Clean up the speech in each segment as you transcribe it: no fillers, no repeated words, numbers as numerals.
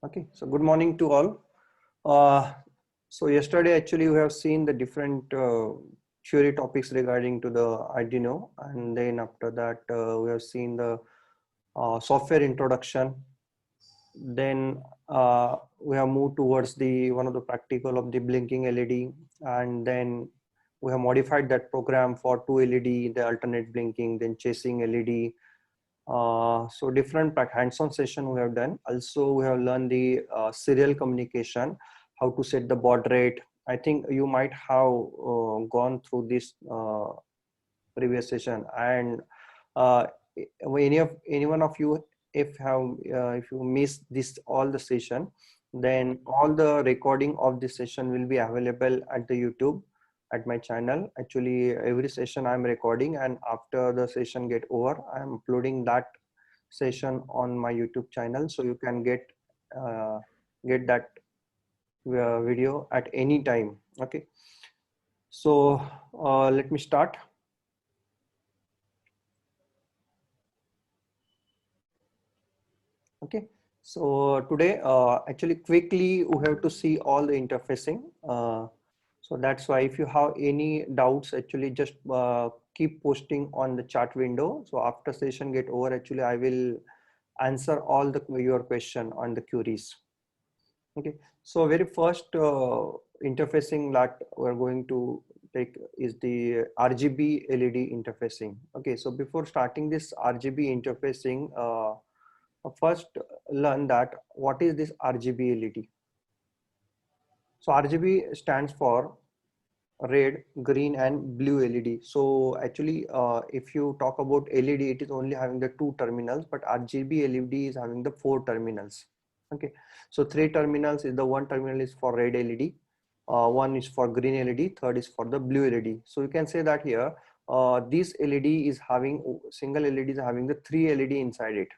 Okay, so good morning to all. Uh, so yesterday actually we have seen the different theory topics regarding to the Arduino, and then after that we have seen the software introduction. Then we have moved towards the one of the practical of the blinking LED, and then we have modified that program for two LED, the alternate blinking, then chasing LED. So different hands-on session we have done. Also, we have learned the serial communication, how to set the baud rate. I think you might have gone through this previous session, and uh, any one of you, if you miss this all the session, then all the recording of this session will be available at the YouTube at my channel. Actually, every session I'm recording, and after the session get over, I'm uploading that session on my YouTube channel, so you can get that video at any time. Okay, so let me start. Okay, so today actually quickly we have to see all the interfacing. So that's why if you have any doubts, actually just keep posting on the chat window. So after session get over, actually I will answer all your question on the queries. Okay, so very first interfacing that we're going to take is the RGB LED interfacing. Okay, so before starting this RGB interfacing, first learn that what is this RGB LED. So RGB stands for red, green and blue LED. So actually if you talk about LED, it is only having the two terminals, but RGB LED is having the four terminals. Okay, so three terminals is the one terminal is for red LED, one is for green LED, third is for the blue LED. So you can say that here this LED is having single LED is having the three LED inside it.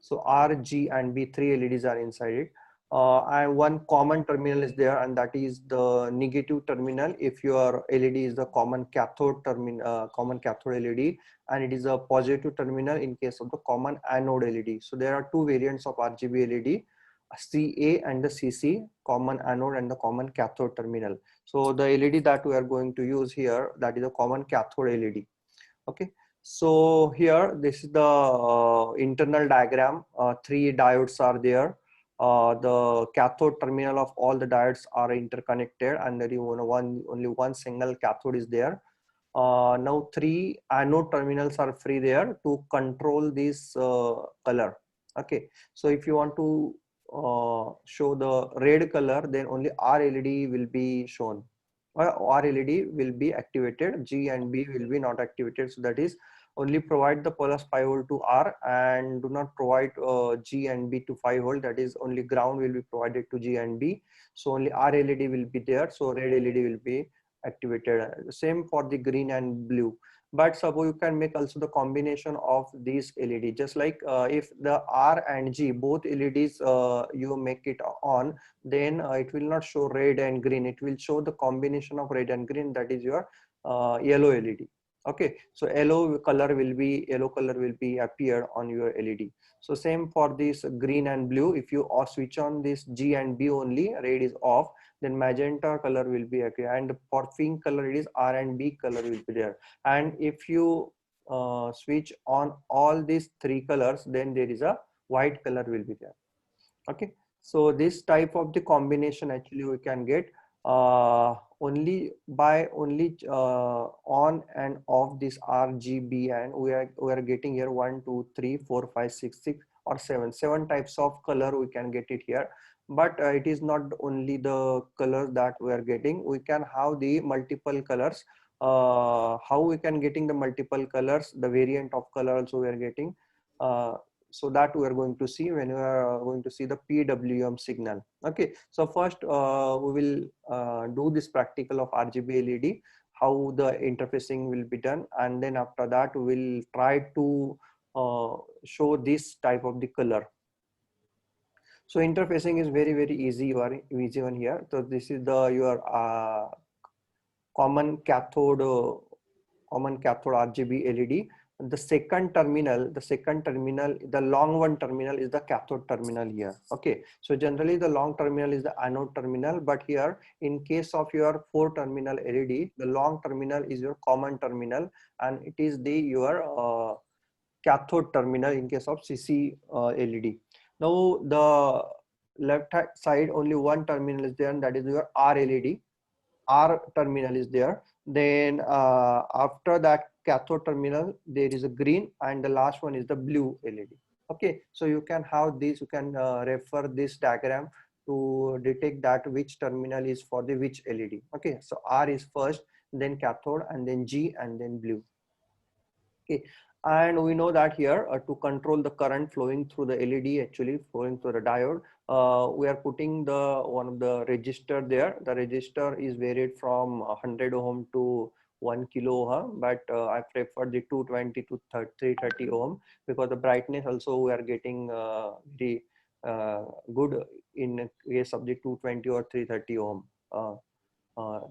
So R, G and B, three LEDs are inside it. And one common terminal is there, and that is the negative terminal. If your LED is the common cathode terminal, common cathode LED, and it is a positive terminal in case of the common anode LED. So there are two variants of RGB LED, CA and the CC, common anode and the common cathode terminal. So the LED that we are going to use here, that is a common cathode LED. Okay, so here this is the internal diagram. Three diodes are there. The cathode terminal of all the diodes are interconnected, and there is only one single cathode is there. Now three anode terminals are free there to control this color. Okay, so if you want to show the red color, then only R LED will be shown. R LED will be activated, G and B will be not activated. So that is only provide the plus 5 volt to R and do not provide G and B to 5 volt. That is only ground will be provided to G and B. So only R LED will be there. So red LED will be activated. Same for the green and blue. But suppose you can make also the combination of these LED, just like if the R and G both LEDs you make it on, then it will not show red and green. It will show the combination of red and green, that is your yellow LED. Okay, so yellow color will be appear on your LED. So same for this green and blue. If you switch on this G and B only, red is off, then magenta color will be appear, and for pink color it is R and B color will be there. And if you switch on all these three colors, then there is a white color will be there. Okay, so this type of the combination actually we can get only by on and off this RGB, and we are getting here 1 2 3 4 5 6 or 7 types of color we can get it here. But it is not only the color that we are getting, we can have the multiple colors. How we can getting the multiple colors, the variant of color also we are getting. So that we are going to see when we are going to see the PWM signal. Okay, so first we will do this practical of RGB LED, how the interfacing will be done, and then after that we will try to show this type of the color. So interfacing is very easy one here. So this is the your common cathode RGB LED. the second terminal, the long one terminal is the cathode terminal here. Okay, so generally the long terminal is the anode terminal, but here in case of your 4-terminal LED, the long terminal is your common terminal, and it is the your cathode terminal in case of CC LED. Now the left hand side only one terminal is there, and that is your R LED. R terminal is there. Then after that cathode terminal, there is a green, and the last one is the blue LED. Okay, so you can have this, you can refer this diagram to detect that which terminal is for the which LED. Okay, so R is first, then cathode, and then G, and then blue. Okay, and we know that here to control the current flowing through the LED, actually flowing through the diode, we are putting the one of the resistor there. The resistor is varied from 100 ohm to 1 kilo ohm, but I prefer the 220 to 330 ohm, because the brightness also we are getting very good in case of the 220 or 330 ohm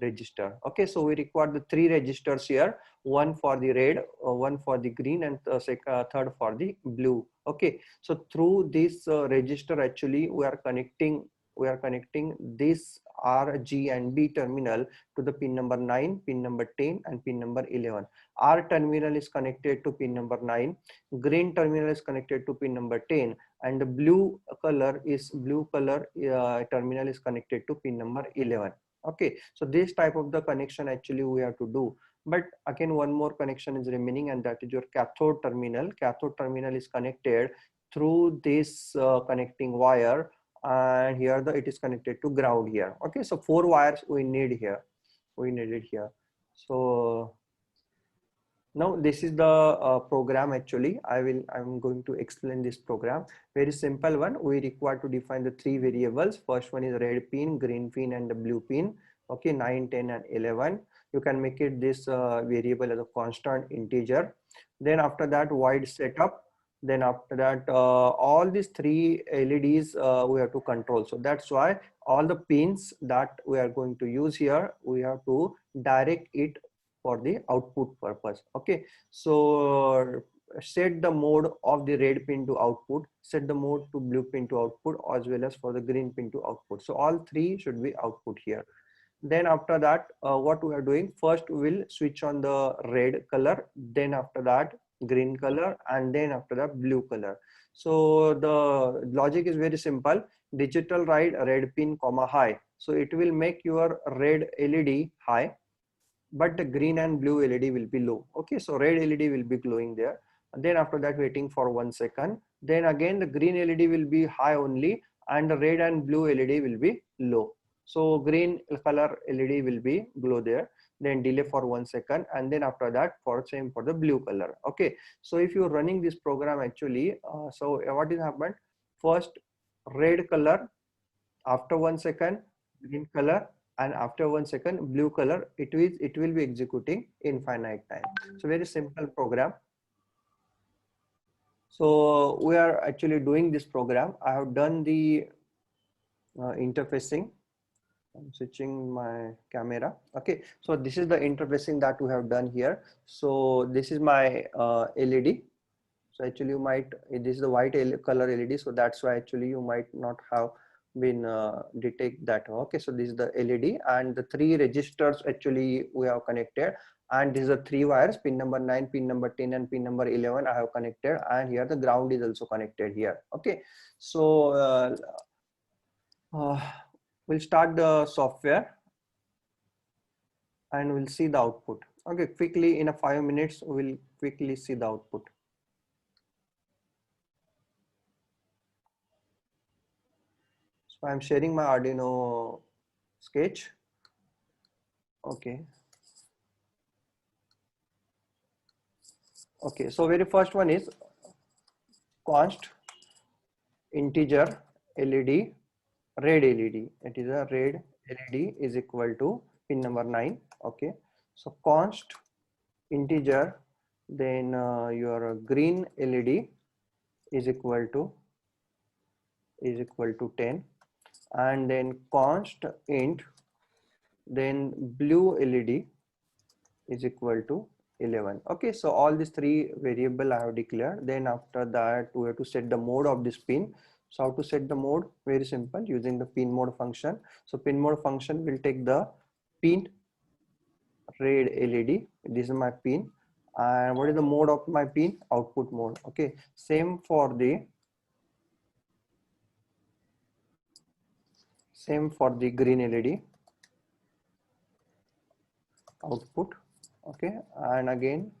register. Okay, so we require the 3 registers here, one for the red, one for the green, and third for the blue. Okay, so through this register, actually we are connecting this R, G, and B terminal to the pin number 9, pin number 10, and pin number 11. R terminal is connected to pin number 9, green terminal is connected to pin number 10, and the blue color terminal is connected to pin number 11. Okay, so this type of the connection actually we have to do. But again, one more connection is remaining, and that is your cathode terminal. Cathode terminal is connected through this connecting wire, and here it is connected to ground here. Okay, so 4 wires we need here. So now this is the program. Actually I'm going to explain this program. Very simple one. We require to define the 3 variables. First one is red pin, green pin, and the blue pin. Okay, 9, 10, and 11. You can make it this variable as a constant integer. Then after that, void setup. Then after that, all these 3 LEDs we have to control. So that's why all the pins that we are going to use here, we have to direct it for the output purpose. Okay, so set the mode of the red pin to output, set the mode to blue pin to output, as well as for the green pin to output. So all 3 should be output here. Then after that, what we are doing, first we will switch on the red color, then after that green color, and then after that blue color. So the logic is very simple. Digital write red pin comma high, so it will make your red LED high, but the green and blue LED will be low. Okay, so red LED will be glowing there. And then after that, waiting for 1 second. Then again the green LED will be high only, and the red and blue LED will be low. So green color LED will be glow there. Then delay for 1 second, and then after that for same for the blue color. Okay, so if you're running this program actually, so what is happened? First red color, after 1 second green color, and after 1 second blue color, it will be executing infinite time. So very simple program. So we are actually doing this program. I have done the interfacing. I'm switching my camera. Okay, so this is the interfacing that we have done here. So this is my LED. So actually you might, this is the white color LED, so that's why actually you might not have been detect that. Okay, so this is the LED, and the 3 registers actually we have connected, and these are 3 wires, pin number 9, pin number 10, and pin number 11 I have connected, and here the ground is also connected here. Okay, so we'll start the software and we'll see the output. Okay, quickly in a 5 minutes we'll quickly see the output. So I'm sharing my Arduino sketch. Okay. Okay, so very first one is const integer LED, red LED. It is a red LED is equal to pin number 9. Okay, so const integer, then your green LED is equal to 10, and then const int, then blue LED is equal to 11. Okay, so all these three variable I have declared. Then after that we have to set the mode of this pin. So how to set the mode? Very simple, using the pin mode function. So pin mode function will take the pin red LED. This is my pin, and what is the mode of my pin? Output mode. Okay, same for the green LED output. Okay, and again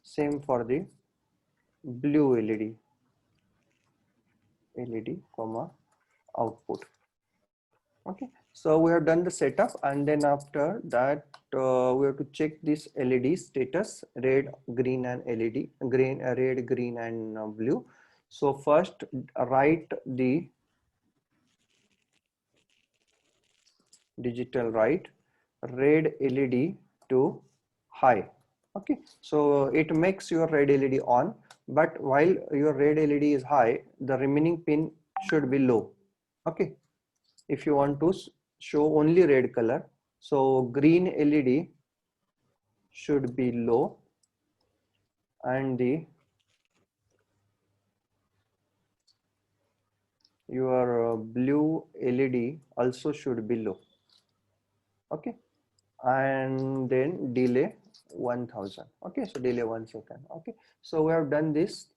same for the blue LED comma output. Okay, so we have done the setup, and then after that we have to check this LED status, red, green, and LED green, red, green, and blue. So first write the digital write red LED to high. Okay, so it makes your red LED on, but while your red LED is high, the remaining pin should be low. Okay, if you want to show only red color, so green LED should be low, and your blue LED also should be low. Okay, and then delay 1000. Okay, so delay 1 second. Okay, so we have done this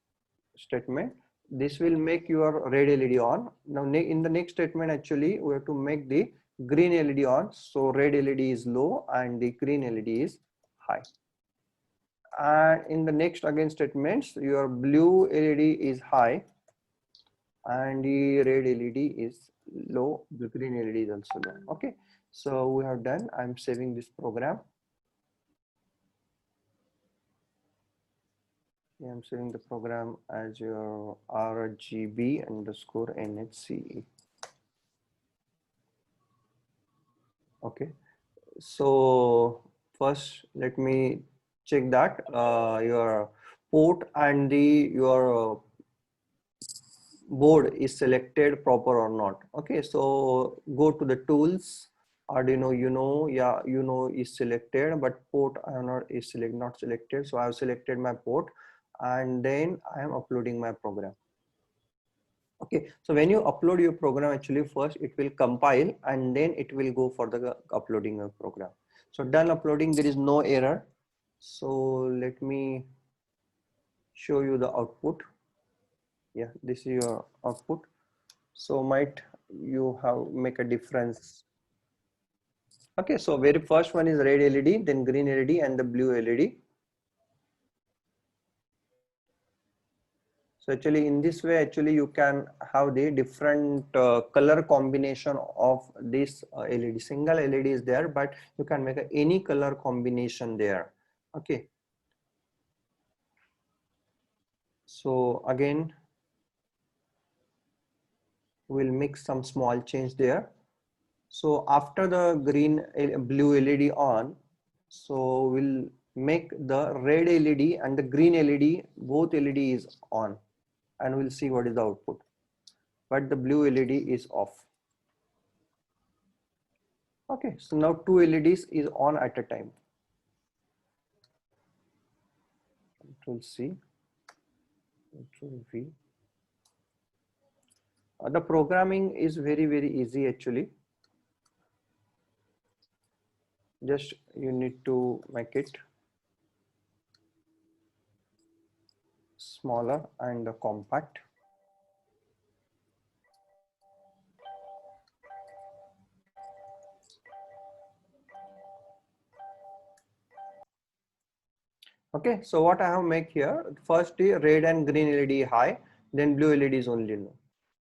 statement. This will make your red LED on. Now in the next statement, actually we have to make the green LED on. So red LED is low and the green LED is high. And in the next again statements, your blue LED is high and the red LED is low, the green LED is also low. Okay, so we have done. I'm saving this program. I'm saving the program as your RGB underscore NHCE. Okay, so first let me check that your port and your board is selected proper or not. Okay, so go to the tools, Arduino Uno, yeah, Uno is selected, but port I am not selected. So I have selected my port, and then I am uploading my program. Okay, so when you upload your program, actually first it will compile and then it will go for the uploading of program. So done uploading, there is no error. So let me show you the output. Yeah, this is your output. So might you have make a difference. Okay, so very first one is red LED, then green LED and the blue LED. So actually in this way, actually you can have the different color combination of this LED. Single LED is there, but you can make any color combination there. Okay. So again, we'll make some small change there. So after the blue LED on, so we'll make the red LED and the green LED, both LED is on, and we'll see what is the output. But the blue LED is off. Okay, so now two LEDs is on at a time. Control C, Control V. The programming is very easy actually. Just you need to make it smaller and compact. Okay, so what I have make here, first the red and green LED high, then blue LED is only low.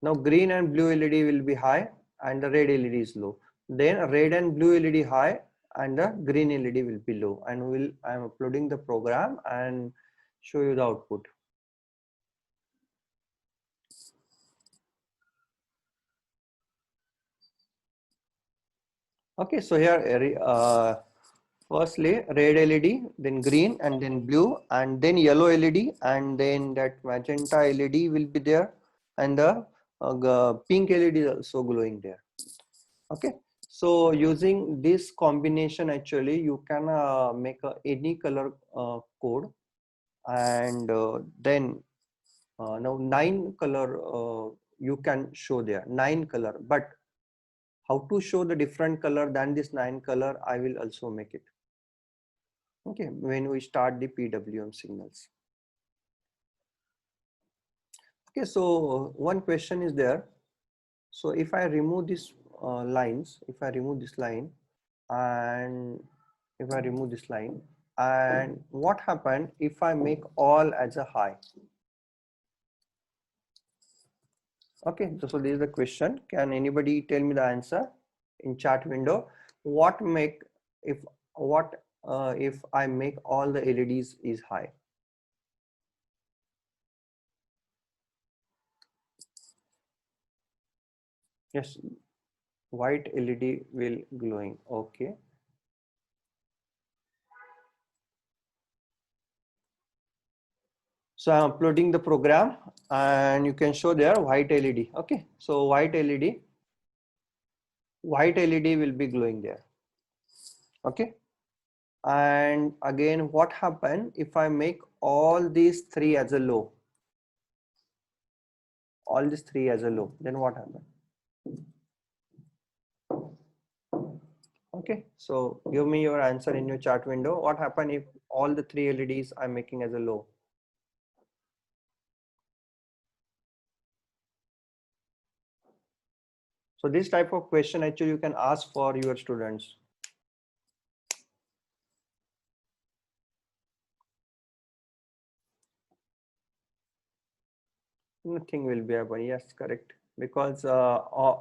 Now green and blue LED will be high and the red LED is low. Then red and blue LED high and the green LED will be low. And I am uploading the program and show you the output. Okay, so here firstly red LED, then green, and then blue, and then yellow LED, and then that magenta LED will be there, and the pink LED is also glowing there. Okay, So using this combination, actually, you can make any color code, and then now 9 color you can show there, 9 color. But how to show the different color than this 9 color, I will also make it. Okay, when we start the PWM signals. Okay, so one question is there. So if I remove this lines, if I remove this line, and if I remove this line, and what happened if I make all as a high? Okay, so this is the question. Can anybody tell me the answer in chat window? What make if what if I make all the LEDs is high? Yes, white LED will glowing. Okay. So I'm uploading the program, and you can show there white LED. Okay, so white LED will be glowing there. Okay, and again, what happen if I make all these three as a low? All these three as a low, then what happen? Okay, so give me your answer in your chat window. What happen if all the three LEDs I'm making as a low? So this type of question actually you can ask for your students. Nothing will be happen. Yes, correct. Because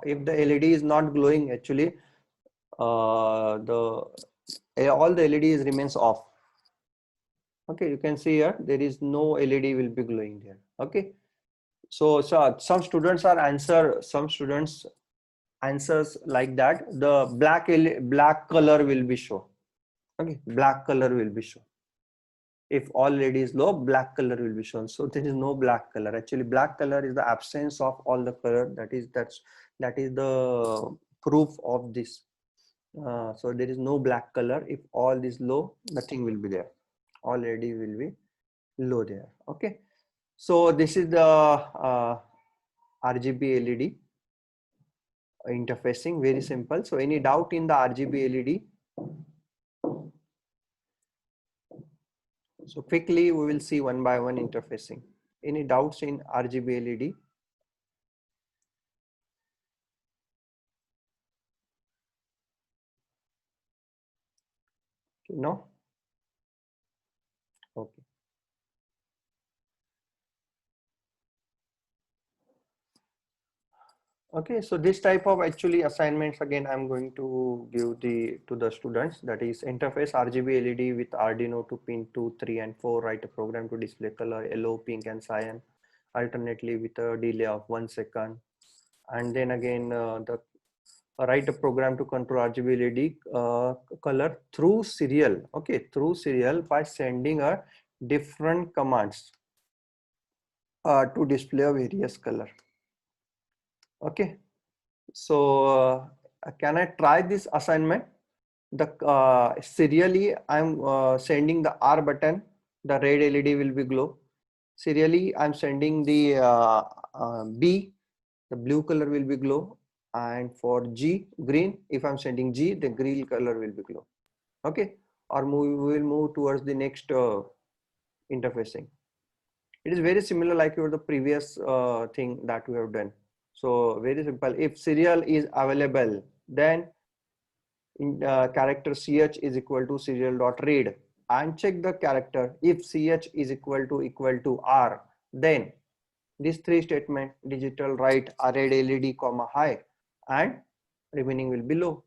if the LED is not glowing, actually, all the LEDs remains off. Okay, you can see here there is no LED will be glowing there. Okay, so some students are answers like that. The black color will be shown. Okay, black color will be shown. If all LED is low, black color will be shown. So there is no black color. Actually, black color is the absence of all the color. That is the proof of this. So there is no black color. If all is low, nothing will be there. All LED will be low there. Okay. So this is the RGB LED interfacing. Very simple. So any doubt in the RGB LED? So quickly we will see one by one interfacing. Any doubts in RGB LED? No? Okay. Okay, so this type of actually assignments, again I'm going to give to the students, that is interface RGB LED with Arduino to pin 2, 3 and 4, write a program to display color yellow, pink and cyan alternately with a delay of 1 second, and then again the write a program to control RGB LED color through serial. Okay, through serial by sending a different commands to display a various color. Okay, so can I try this assignment? The serially I'm sending the R button, the red LED will be glow. Serially I'm sending the B, the blue color will be glow, and for G, green, if I'm sending G, the green color will be glow. Okay, or we will move towards the next interfacing. It is very similar like your the previous thing that we have done. So very simple. If serial is available, then in character ch is equal to serial dot read, and check the character. If ch is equal to r, then these three statement digital write red LED comma high and remaining will be low.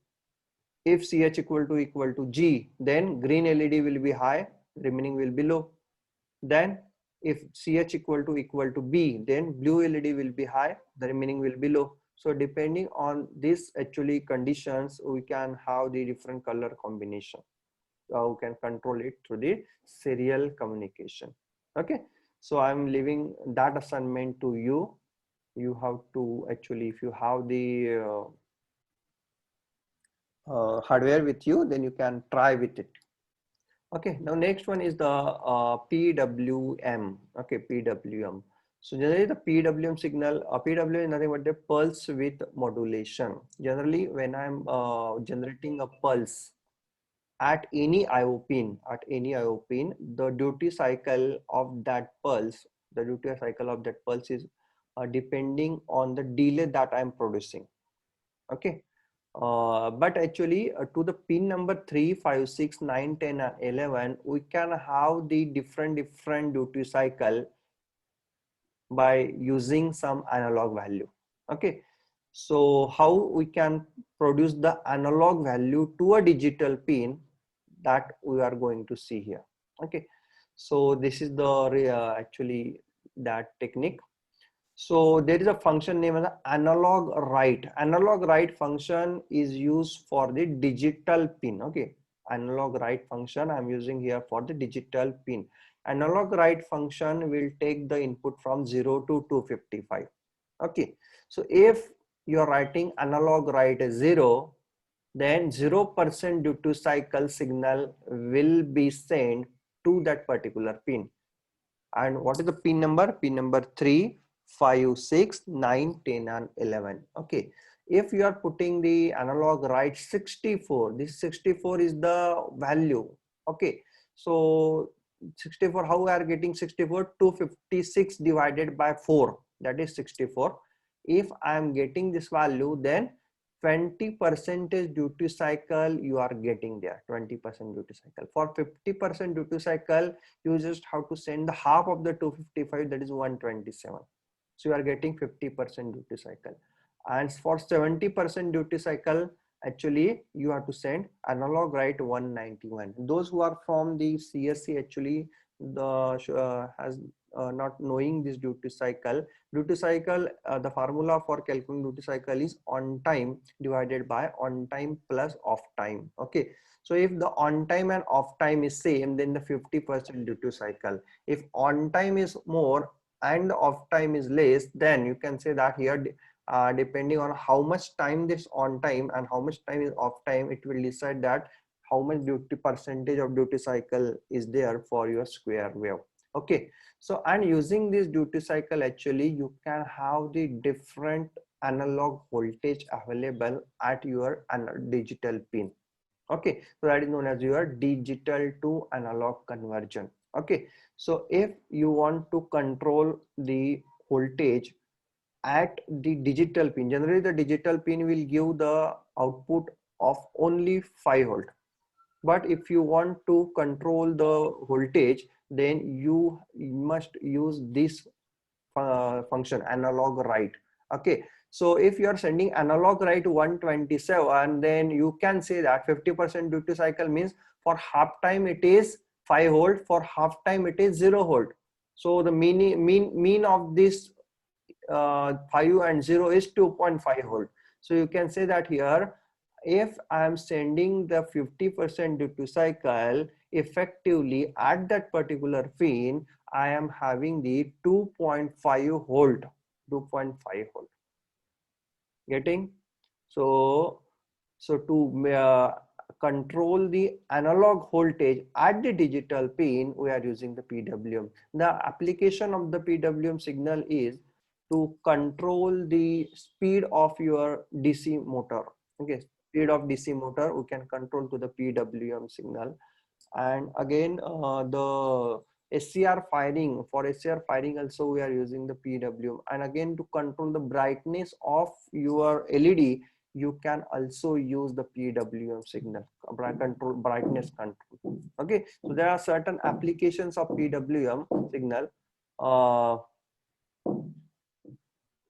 If ch equal to g, then green LED will be high, remaining will be low. Then if ch equal to b, then blue LED will be high, the remaining will be low. So depending on this actually conditions, we can have the different color combination. We can control it through the serial communication. Okay, so I'm leaving that assignment to you. You have to actually, if you have the hardware with you, then you can try with it. Okay, now next one is the PWM. Okay, PWM. So generally the PWM signal, PWM is nothing but the pulse width modulation. Generally, when I'm generating a pulse at any IO pin, the duty cycle of that pulse, is depending on the delay that I'm producing. Okay, but actually to the pin number 3, 5, 6, 9, 10 and 11, we can have the different duty cycle by using some analog value. Okay, so how we can produce the analog value to a digital pin, that we are going to see here. Okay, so this is the actually that technique. So there is a function named as analog write. Analog write function is used for the digital pin. Okay, analog write function I'm using here for the digital pin. Analog write function will take the input from 0 to 255. Okay, so if you are writing analog write 0, then 0% duty cycle signal will be sent to that particular pin. And what is the pin number? Pin number 3, 5, 6, 9, 10 and 11. Okay, if you are putting the analog write 64, this 64 is the value. Okay, so 64, how we are getting 64? 256 divided by 4, that is 64. If I am getting this value, then 20% duty cycle you are getting there. 20% duty cycle. For 50% duty cycle, you just have to send the half of the 255, that is 127. So you are getting 50% duty cycle. And for 70% duty cycle, actually you have to send analog write 191. Those who are from the CSC, actually the has not knowing this duty cycle. The formula for calculating duty cycle is on time divided by on time plus off time. Okay, so if the on time and off time is same, then the 50% duty cycle. If on time is more and off time is less, then you can say that here depending on how much time this on time and how much time is off time, it will decide that how much percentage of duty cycle is there for your square wave. Okay, so and using this duty cycle, actually you can have the different analog voltage available at your digital pin. Okay, so that is known as your digital to analog conversion. Okay, so if you want to control the voltage at the digital pin, generally the digital pin will give the output of only 5 volt. But if you want to control the voltage, then you must use this function analog write. Okay, so if you are sending analog write 127, then you can say that 50% duty cycle means for half time it is 5 volt, for half time it is 0 volt. So the mean of this 5 and 0 is 2.5 volt. So you can say that here, if I am sending the 50% duty cycle effectively at that particular pin, I am having the 2.5 volt. 2.5 volt. Getting? So to control the analog voltage at the digital pin, we are using the PWM. The application of the PWM signal is to control the speed of your DC motor. Okay, speed of DC motor we can control to the PWM signal. And again the SCR firing, for SCR firing also we are using the PWM. And again, to control the brightness of your LED, you can also use the PWM signal, brightness control. Okay, so there are certain applications of PWM signal.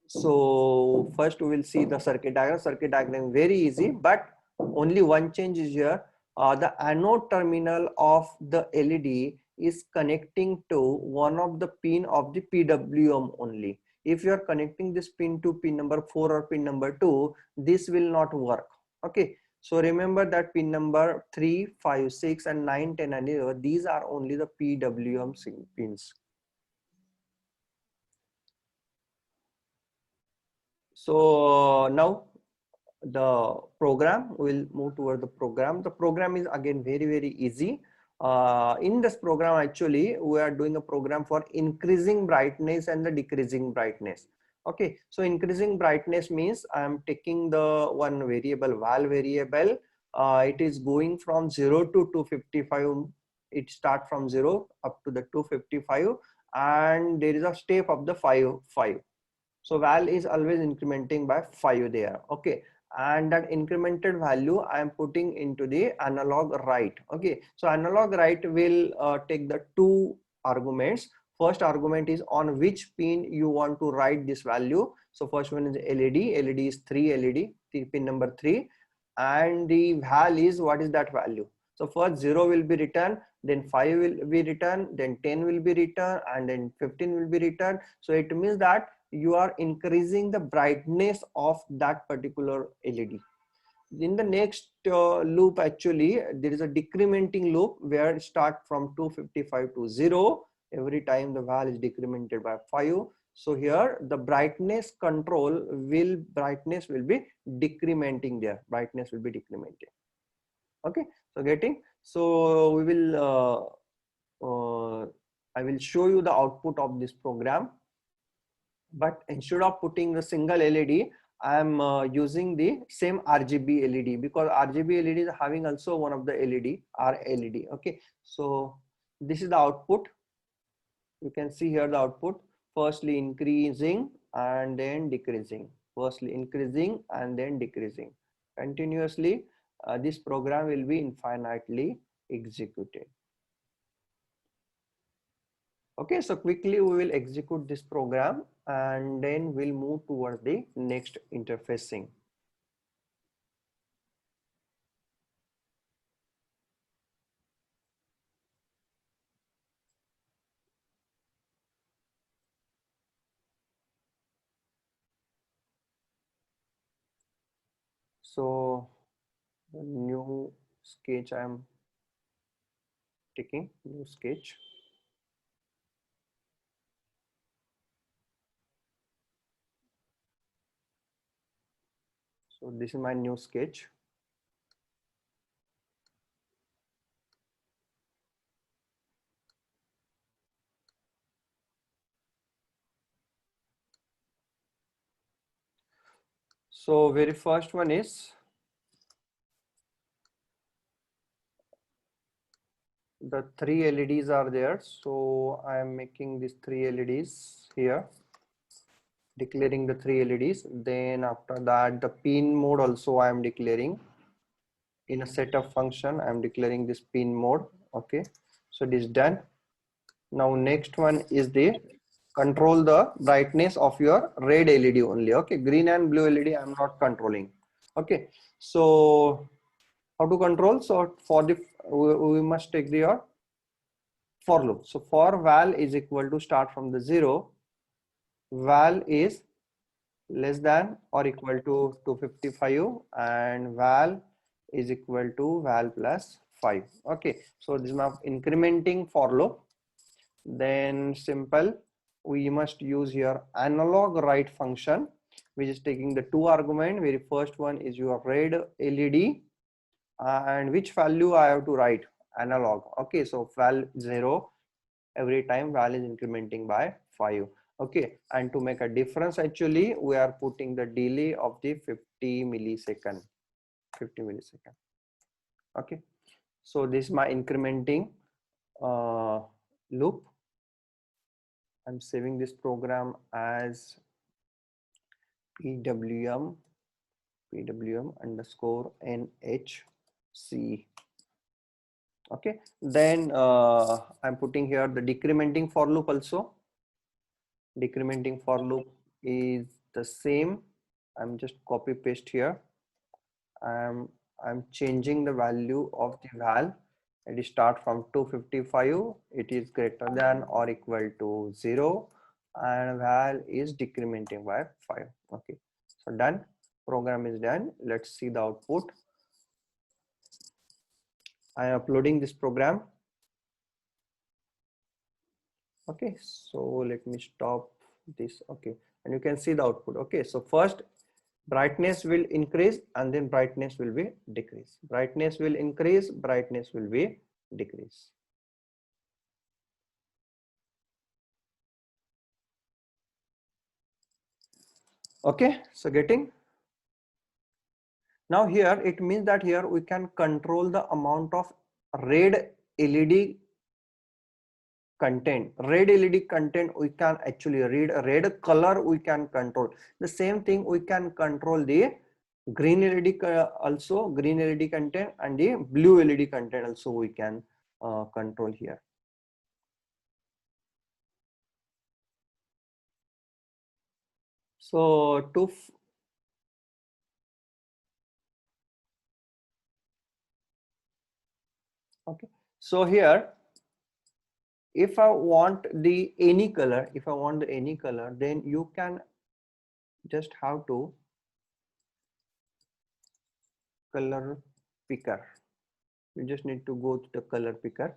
So first we will see the circuit diagram. Circuit diagram very easy, but only one change is here. The anode terminal of the LED is connecting to one of the pin of the PWM only. If you are connecting this pin to pin number 4 or pin number 2, this will not work. Okay, so remember that pin number 3, 5, 6 and 9, 10 and 11, these are only the PWM pins. So now the program. We'll move toward the program. The program is again very easy. In this program, actually, we are doing a program for increasing brightness and the decreasing brightness. Okay, so increasing brightness means I'm taking the one variable, val variable. It is going from 0 to 255. It start from 0 up to the 255, and there is a step of the 5. So val is always incrementing by 5 there. Okay, and that incremented value I am putting into the analog write. Okay, so analog write will take the two arguments. First argument is on which pin you want to write this value. So first one is LED. LED is 3 LED, pin number 3, and the val is what is that value. So first 0 will be written, then 5 will be written, then 10 will be written, and then 15 will be written. So it means that you are increasing the brightness of that particular LED. In the next loop, actually there is a decrementing loop where it start from 255 to 0. Every time the val is decremented by 5. So here the brightness will be decrementing there. Brightness will be decrementing. Okay, so getting, so we will I will show you the output of this program. But instead of putting the single LED, I am using the same RGB LED, because RGB LED is having also one of the LED, R LED. Okay, so this is the output. You can see here the output, firstly increasing and then decreasing, firstly increasing and then decreasing continuously. This program will be infinitely executed. Okay, so quickly we will execute this program and then we'll move towards the next interfacing. So the new sketch I am taking, new sketch. So this is my new sketch. So very first one is the 3 LEDs are there. So I am making these 3 LEDs here, declaring the 3 LEDs. Then after that, the pin mode also I am declaring. In a setup function, I am declaring this pin mode. Okay, so it is done. Now next one is the control the brightness of your red LED only. Okay, green and blue LED I am not controlling. Okay, so how to control? So for the we must take the for loop. So for val is equal to start from the 0. Val is less than or equal to 255 and val is equal to val plus 5. Okay, so this is my incrementing for loop. Then simple, we must use here analog write function, which is taking the two argument. Very first one is your red LED, and which value I have to write, analog. Okay, so val 0, every time val is incrementing by 5. Okay, and to make a difference, actually we are putting the delay of the 50 millisecond. Okay, so this is my incrementing loop. I'm saving this program as pwm underscore nhc. Okay, then I'm putting here the decrementing for loop also. Decrementing for loop is the same. I'm just copy paste here. I'm changing the value of the val. It start from 255. It is greater than or equal to 0, and val is decrementing by 5. Okay, so done. Program is done. Let's see the output. I am uploading this program. Okay, so let me stop this. Okay, and you can see the output. Okay, so first Brightness will increase and then brightness will be decrease. Brightness will increase, brightness will be decrease. Okay, so getting? Now here it means that here we can control the amount of red LED content. Red LED content we can actually read. Red color we can control. The same thing we can control the green LED also, green LED content, and the blue LED content also we can control here. So to okay, so here if I want the any color, if I want the any color, then you can just have to color picker. You just need to go to the color picker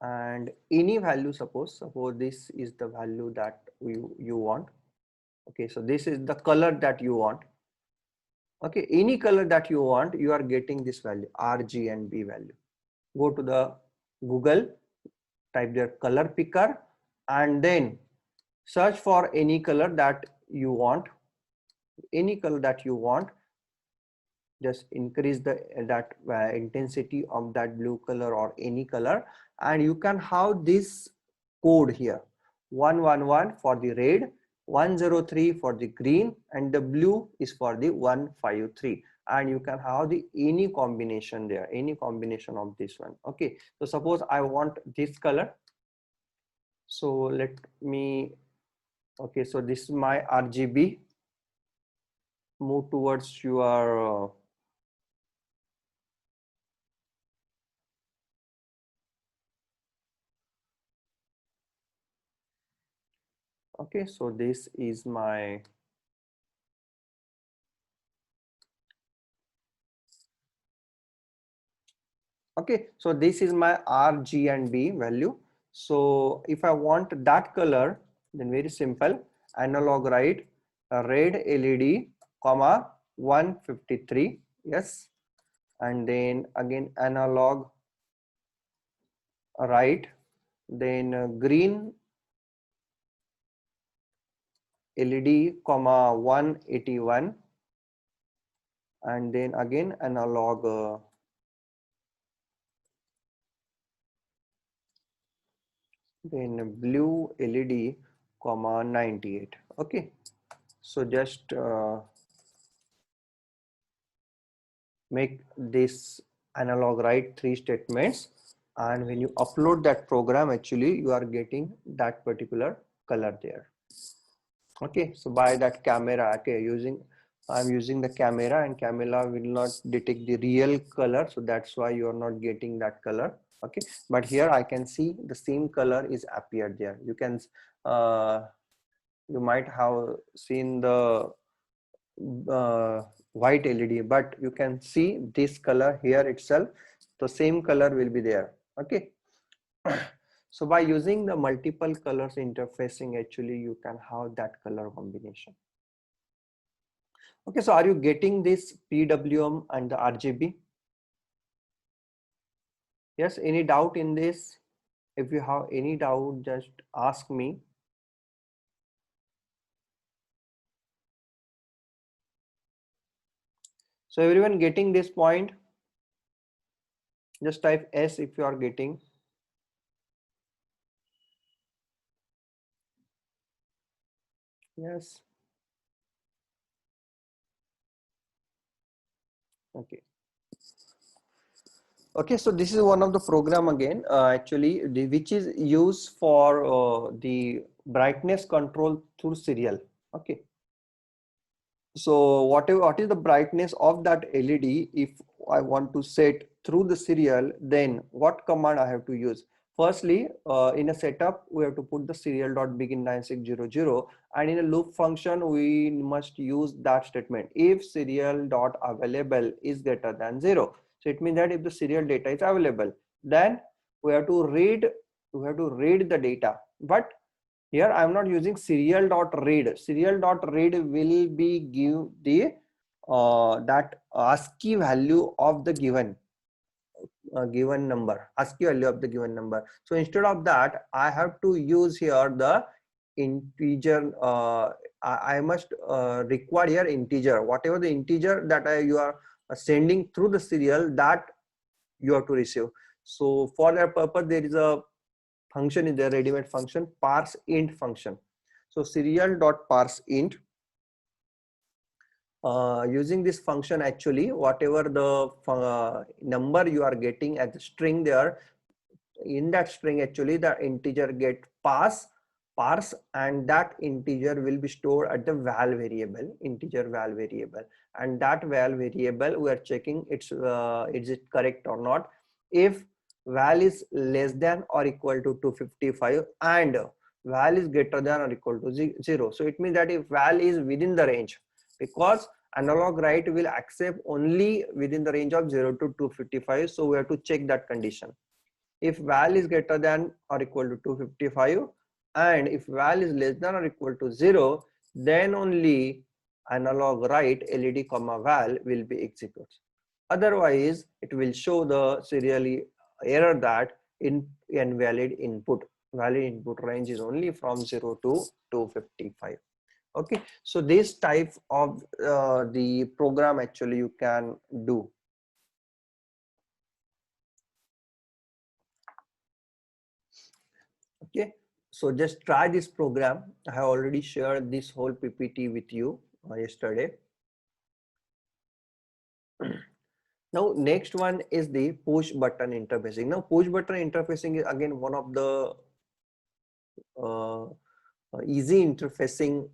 and any value, suppose this is the value that you want. Okay, so this is the color that you want. Okay, any color that you want, you are getting this value RG and B value. Go to the Google, type their color picker and then search for any color that you want. Any color that you want, just increase the intensity of that blue color or any color, and you can have this code here: 111 for the red, 103 for the green, and the blue is for the 153, and you can have the any combination there, any combination of this one. Okay, so suppose I want this color, so let me, okay, so this is my RGB. Move towards your okay, so this is my okay, so this is my R, G and B value. So if I want that color, then very simple, analog write red LED comma 153, yes, and then again analog write, then green LED comma 181, and then again analog then blue LED comma 98. Okay, so just make this analog write 3 statements, and when you upload that program, actually you are getting that particular color there. Okay, so by that camera, okay, I'm using the camera, and camera will not detect the real color, so that's why you are not getting that color. Okay, but here I can see the same color is appeared there. You can you might have seen the white LED, but you can see this color here itself, the same color will be there. Okay, so by using the multiple colors interfacing, actually you can have that color combination. Okay, so are you getting this PWM and the RGB? Yes, any doubt in this? If you have any doubt, just ask me. So everyone getting this point? Just type S if you are getting. Yes. Okay. Okay, so this is one of the program again, actually, which is used for the brightness control through serial. Okay. So what is the brightness of that LED? If I want to set through the serial, then what command I have to use? Firstly, in a setup, we have to put the serial dot begin 9600, and in a loop function, we must use that statement if serial dot available is greater than 0. So it means that if the serial data is available, then we have to read the data. But Here I am not using serial.read. Serial.read will be give the that ASCII value of the given number, ASCII value of the given number. So instead of that, I have to use here the integer. I must require here integer. Whatever the integer that you are sending through the serial, that you have to receive. So for that purpose, there is a function in the ready-made function, parse int function. So serial dot parse int. Using this function, actually whatever the number you are getting as a string there, in that string actually the integer get parse, and that integer will be stored at the val variable, integer val variable, and that val variable we are checking it's is it correct or not. If val is less than or equal to 255 and val is greater than or equal to 0, so it means that if val is within the range, because analog write will accept only within the range of 0 to 255, so we have to check that condition. If val is greater than or equal to 255 and if val is less than or equal to 0, then only analog write led comma val will be executed. Otherwise it will show the serially error that in invalid input, valid input range is only from 0 to 255. Okay, so this type of the program actually you can do. Okay, so just try this program. I have already shared this whole PPT with you yesterday. Now next one is the push button interfacing. Now push button interfacing is again one of the uh, easy interfacing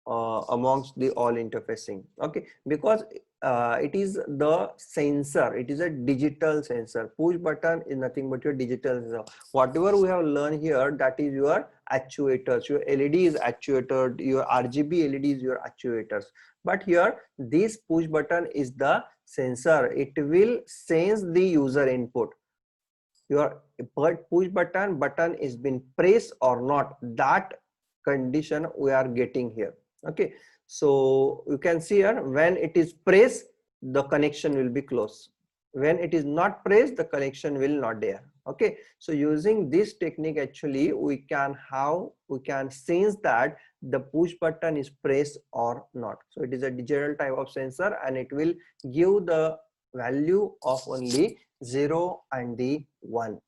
amongst the all interfacing. Okay, because it is the sensor, it is a digital sensor. Push button is nothing but your digital sensor. Whatever we have learned here, that is your actuators. Your LED is actuator, your RGB LED is your actuators. But here this push button is the sensor. It will sense the user input. Your push button is been pressed or not, that condition we are getting here. Okay, so you can see here, when it is pressed the connection will be close, when it is not pressed the connection will not there. Okay, so using this technique actually we can sense that the push button is pressed or not. So it is a digital type of sensor and it will give the value of only 0 and the 1.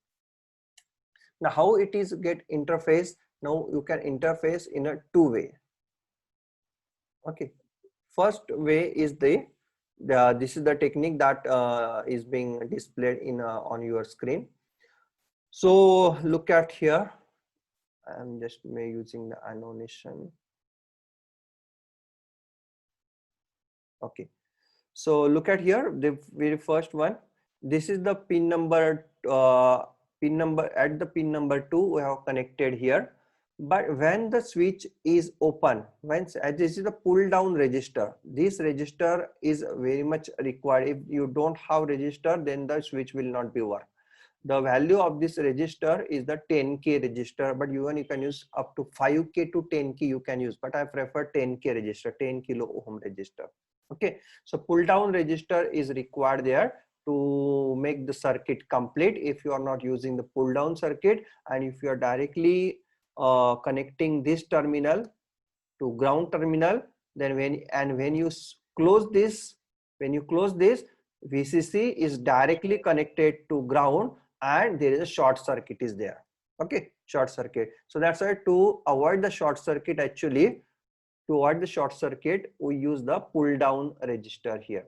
Now how it is get interface? Now you can interface in a two way. Okay, first way is this is the technique that is being displayed in on your screen. So look at here, I'm just using the annotation. Okay, so look at here, the very first one, this is the pin number at the pin number 2 we have connected here. But when the switch is open, this is a pull down register, this register is very much required. If you don't have register, then the switch will not be work. The value of this register is the 10K register, but even you can use up to 5K to 10K you can use, but I prefer 10K register, 10 kilo ohm register. Okay, so pull down register is required there to make the circuit complete. If you are not using the pull down circuit, and if you are directly connecting this terminal to ground terminal, then when you close this, VCC is directly connected to ground and there is a short circuit is there. Okay, short circuit. So that's why to avoid the short circuit, actually to avoid the short circuit we use the pull down register here.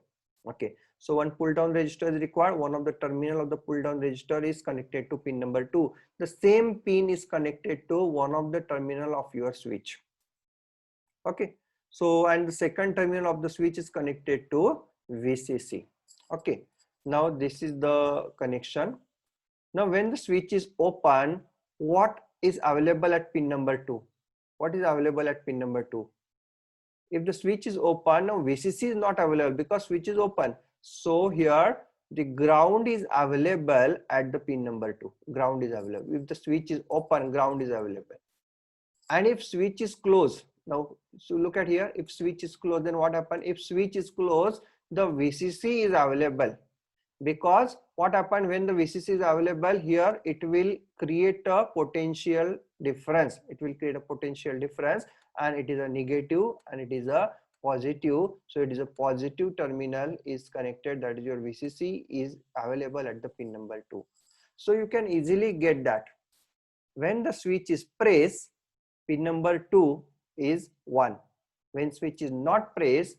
Okay, so one pull down register is required. One of the terminal of the pull down register is connected to pin number 2. The same pin is connected to one of the terminal of your switch. Okay, so and the second terminal of the switch is connected to VCC. Okay, now this is the connection. Now when the switch is open, what is available at pin number 2? What is available at pin number 2? If the switch is open, now VCC is not available because switch is open. So here the ground is available at the pin number 2. Ground is available. If the switch is open, ground is available. And if switch is closed, now so look at here, if switch is closed, then what happen? If switch is closed, the VCC is available, because what happened when the VCC is available here, it will create a potential difference. It will create a potential difference, and it is a negative and it is a positive. So it is a positive terminal is connected, that is your VCC is available at the pin number 2. So you can easily get that when the switch is pressed, pin number 2 is 1. When switch is not pressed,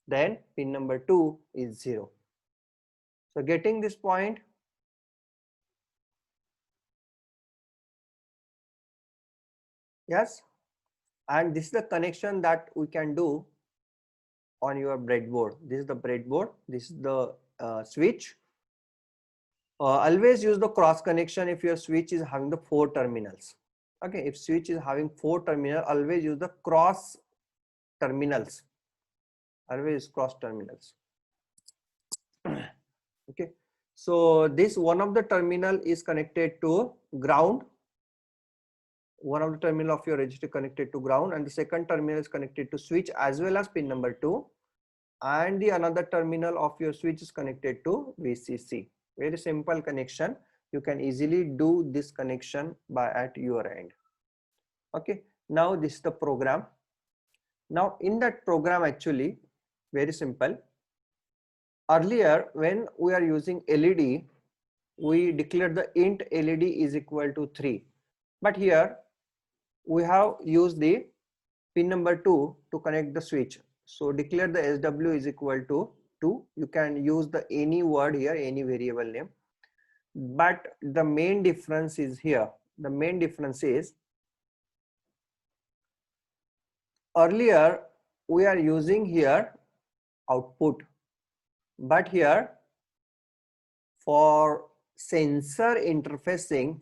then pin number 2 is 0. So getting this point? Yes. And this is the connection that we can do on your breadboard. This is the breadboard. This is the switch. Always use the cross connection if your switch is having the 4 terminals. Okay, if switch is having 4 terminals, always use the cross terminals. Always cross terminals. Okay, so this one of the terminal is connected to ground. One of the terminal of your register connected to ground, and the second terminal is connected to switch as well as pin number 2, and the another terminal of your switch is connected to VCC. Very simple connection. You can easily do this connection by at your end. Okay, now this is the program. Now in that program, actually very simple. Earlier when we are using LED, we declared the int LED is equal to 3, but here we have used the pin number 2 to connect the switch. So declare the SW is equal to 2. You can use the any word here, any variable name. But the main difference is here. The main difference is earlier we are using here output, but here for sensor interfacing,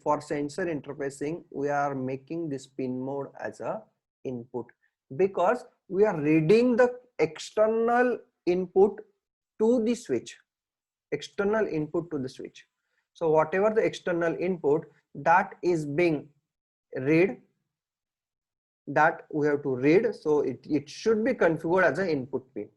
we are making this pin mode as a input, because we are reading the external input to the switch, external input to the switch. So whatever the external input that is being read, that we have to read, so it should be configured as an input pin.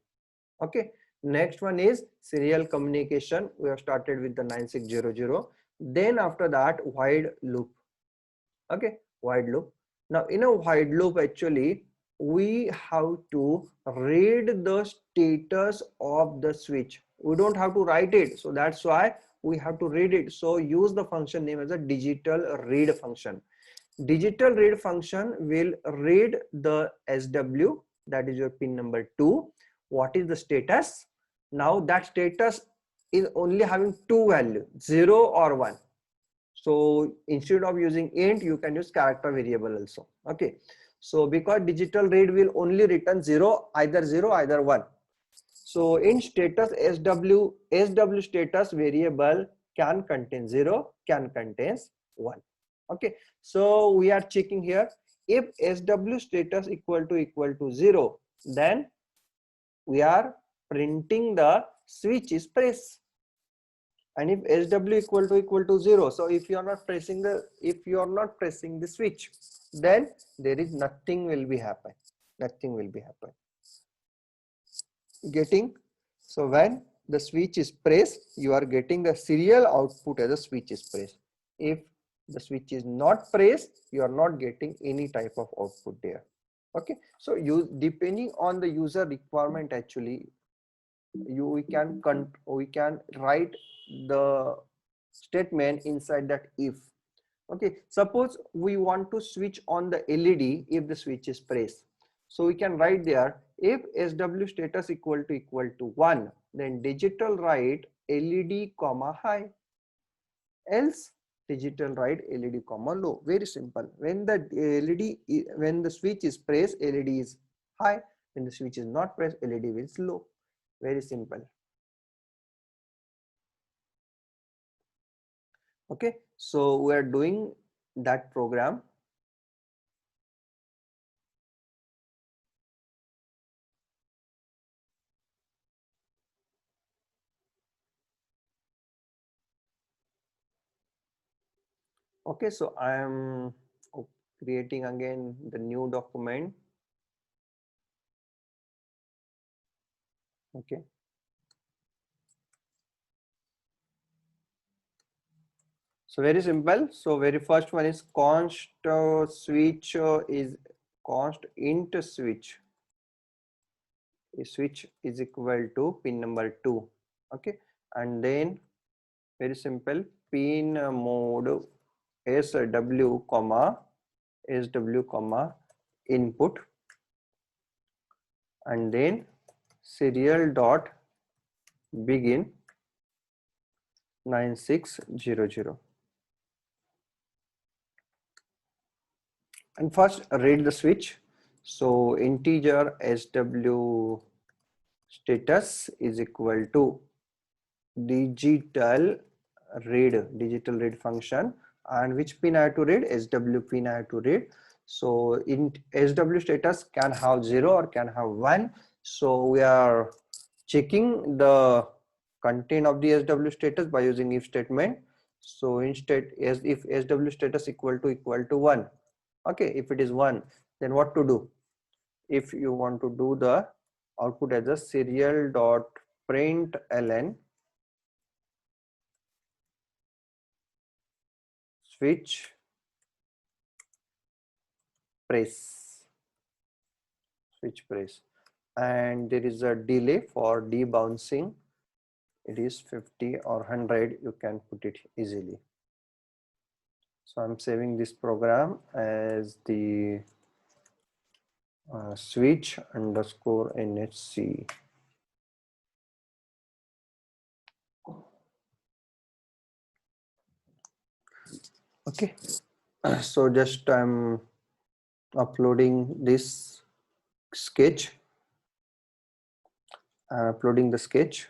Okay, next one is serial communication. We have started with the 9600. Then after that, wide loop. Okay, wide loop. Now in a wide loop, actually we have to read the status of the switch. We don't have to write it, so that's why we have to read it. So use the function name as a digital read function. Digital read function will read the SW, that is your pin number 2. What is the status? Now that status is only having 2 values, 0 or 1. So instead of using int, you can use character variable also. Okay, so because digital read will only return 0, either 1. So in status, SW status variable can contain 0, can contains 1. Okay, so we are checking here, if SW status equal to 0, then we are printing the switch is pressed. And if SW equal to 0, so if you are not pressing the switch, then there is nothing will be happen. Getting? So when the switch is pressed, you are getting a serial output as a switch is pressed. If the switch is not pressed, you are not getting any type of output there. Okay, so you, depending on the user requirement, actually we can write the statement inside that if. Okay, suppose we want to switch on the LED if the switch is pressed. So we can write there, if SW status equal to 1, then digital write LED comma high, else digital write LED comma low. Very simple. When the when the switch is pressed, LED is high. When the switch is not pressed, LED is low. Very simple. Okay, so we are doing that program. Okay, so I am creating again the new document. Okay. So very simple. So very first one is const switch is const int switch. Switch is equal to pin number 2. Okay, and then very simple pin mode sw comma input, and then serial dot begin 9600. And first read the switch. So integer sw status is equal to digital read function, and which pin I have to read? SW pin I have to read. So in SW status can have 0 or can have 1. So we are checking the content of the SW status by using if statement. So instead, as if SW status equal to 1. Okay, if it is 1, then what to do? If you want to do the output as a serial dot println switch press, and there is a delay for debouncing. It is 50 or 100, you can put it easily. So I'm saving this program as the switch underscore nhc. Okay, so just I'm uploading this sketch, uploading the sketch.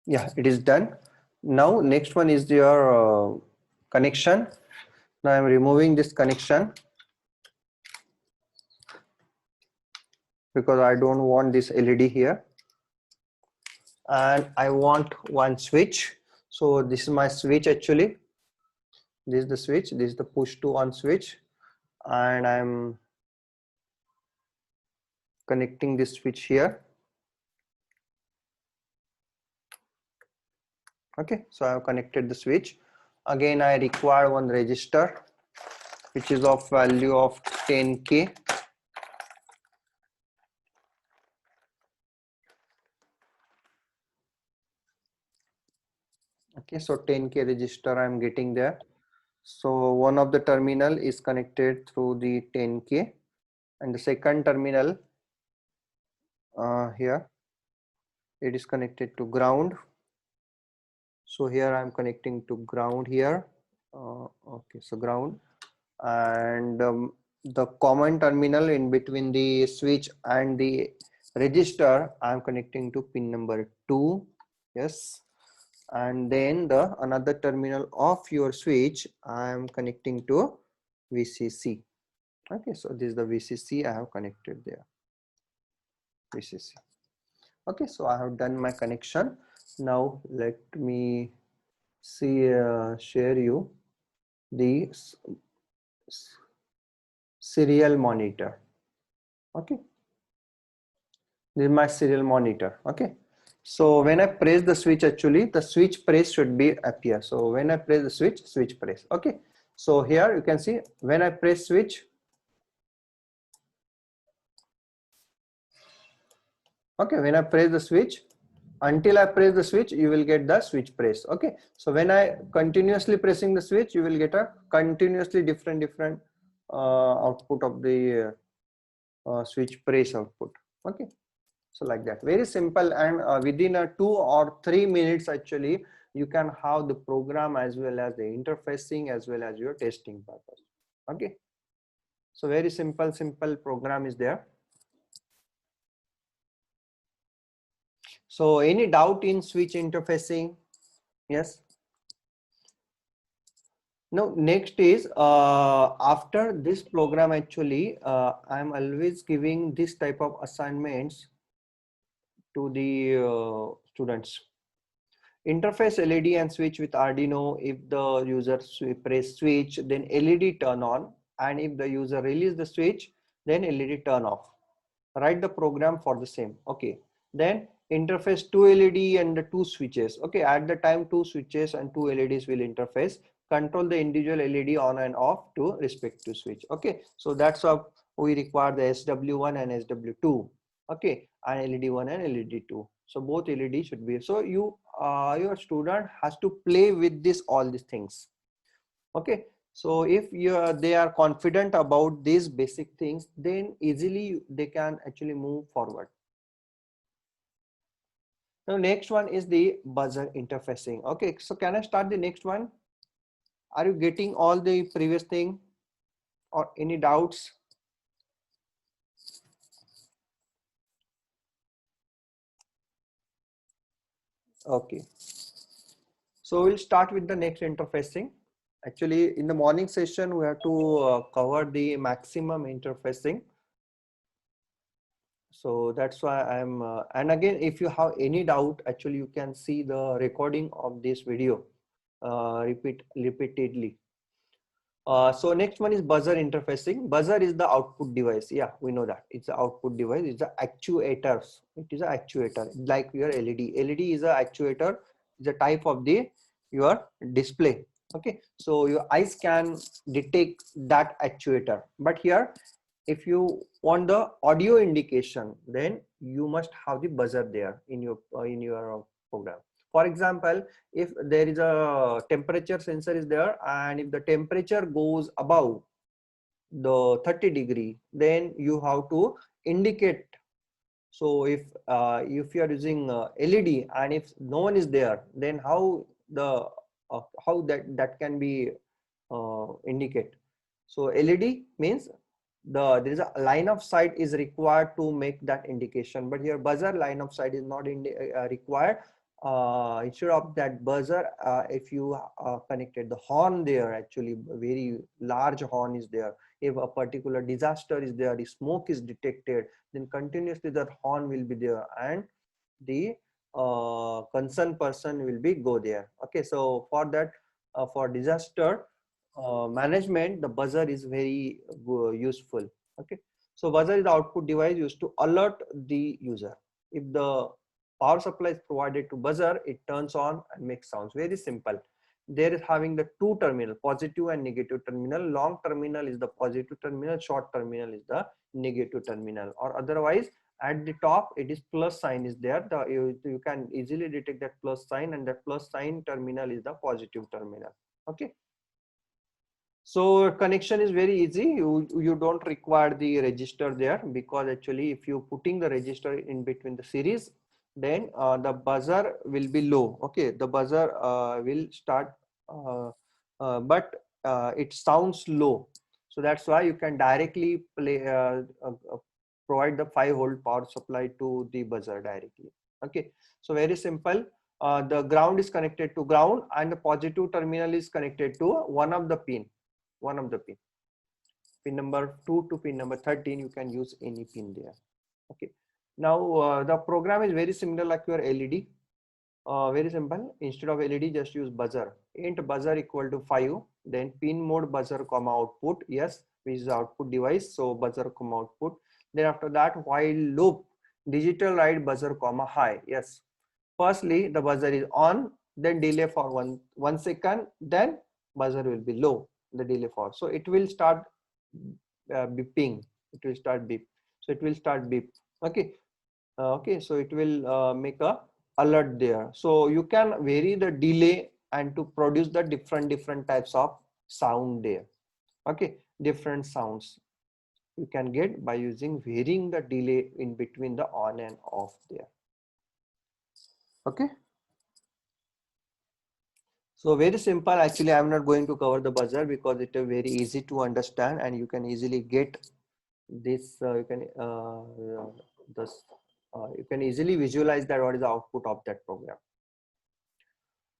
Yeah, it is done. Now next one is your connection. Now I'm removing this connection because I don't want this LED here, and I want one switch. So this is my switch actually. This is the switch, this is the push to on switch, and I'm connecting this switch here. Okay, so I have connected the switch. Again, I require one register which is of value of 10K. Okay, so 10K register I'm getting there. So one of the terminal is connected through the 10K, and the second terminal here, it is connected to ground. So here I'm connecting to ground here. Okay, so ground, and the common terminal in between the switch and the register I'm connecting to pin number 2. Yes, and then the another terminal of your switch I am connecting to VCC. Okay, so this is the VCC I have connected there, VCC. Okay, so I have done my connection. Now let me see share you the serial monitor. Okay, this is my serial monitor. Okay, so when I press the switch, actually the switch press should be appear. So when I press the switch press. Okay, so here you can see when I press switch. Okay, when I press the switch, until I press the switch, you will get the switch press. Okay, so when I continuously pressing the switch, you will get a continuously different output of the switch press output. Okay, so like that, very simple, and within 2 or 3 minutes actually you can have the program as well as the interfacing as well as your testing purpose. Okay, so very simple program is there. So any doubt in switch interfacing? Yes. Now next is after this program actually I'm always giving this type of assignments to the students. Interface LED and switch with Arduino. If the user press switch, then LED turn on, and if the user release the switch, then LED turn off. Write the program for the same. Okay, then interface two LED and the two switches. Okay, at the time two switches and two LEDs will interface. Control the individual LED on and off to respective switch. Okay, so that's how we require the SW1 and SW2. Okay, and LED1 and LED2. So both LED should be. So your student has to play with this all these things. Okay, so if they are confident about these basic things, then easily they can actually move forward. Now next one is the buzzer interfacing. Okay, so can I start the next one? Are you getting all the previous thing or any doubts? Okay, so we'll start with the next interfacing. Actually, in the morning session, we have to cover the maximum interfacing. So that's why I'm and again, if you have any doubt, actually you can see the recording of this video repeatedly. So next one is buzzer interfacing. Buzzer is the output device. Yeah, we know that it's the output device. It's the actuators. It is an actuator like your LED. LED is a actuator. It's a type of the your display. Okay, so your eyes can detect that actuator, but here if you want the audio indication, then you must have the buzzer there in your program. For example, if there is a temperature sensor is there, and if the temperature goes above the 30 degree, then you have to indicate. So if you are using LED and if no one is there, then how that can be indicate. So LED means there is a line of sight is required to make that indication, but here buzzer line of sight is not required. Instead of that buzzer, if you connected the horn there, actually very large horn is there. If a particular disaster is there, the smoke is detected, then continuously that horn will be there, and the concerned person will be go there. Okay, so for that, for disaster management, the buzzer is very useful. Okay, so buzzer is the output device used to alert the user. If the power supply is provided to buzzer, it turns on and makes sounds. Very simple. There is having the two terminal, positive and negative terminal. Long terminal is the positive terminal, short terminal is the negative terminal, or otherwise at the top it is plus sign is there. You can easily detect that plus sign, and that plus sign terminal is the positive terminal. Okay, so connection is very easy. You don't require the register there, because actually if you putting the register in between the series, then the buzzer will be low. Okay, the buzzer will start but it sounds low, so that's why you can directly provide the 5-volt power supply to the buzzer directly. Okay, so very simple. The ground is connected to ground, and the positive terminal is connected to one of the pin number 2 to pin number 13. You can use any pin there. Okay, now the program is very similar like your LED. Very simple. Instead of LED, just use buzzer. Int buzzer equal to 5, then pin mode buzzer comma output, yes, which is the output device, so buzzer comma output. Then after that, while loop digital write buzzer comma high, yes. Firstly the buzzer is on, then delay for one second, then buzzer will be low, the delay for, so it will start beeping. It will start beep, so it will start beep. Okay, okay, so it will make a alert there. So you can vary the delay and to produce the different types of sound there. Okay, different sounds you can get by using varying the delay in between the on and off there. Okay, so very simple. Actually, I'm not going to cover the buzzer because it is very easy to understand, and you can easily get this. You can easily visualize that what is the output of that program.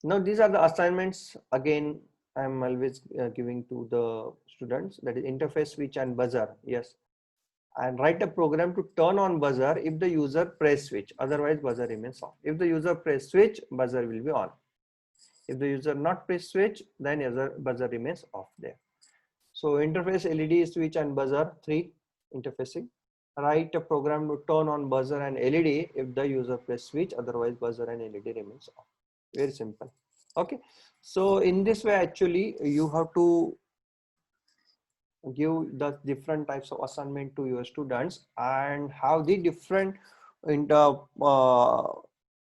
Now these are the assignments. Again, I'm always giving to the students, that is interface switch and buzzer. Yes. and write a program to turn on buzzer if the user press switch, otherwise buzzer remains off. If the user press switch, buzzer will be on. If the user not press switch, then buzzer remains off there. So interface LED switch and buzzer, 3 interfacing. Write a program to turn on buzzer and LED if the user press switch, otherwise buzzer and LED remains off. Very simple. Okay, so in this way actually you have to give the different types of assignment to your students and have the different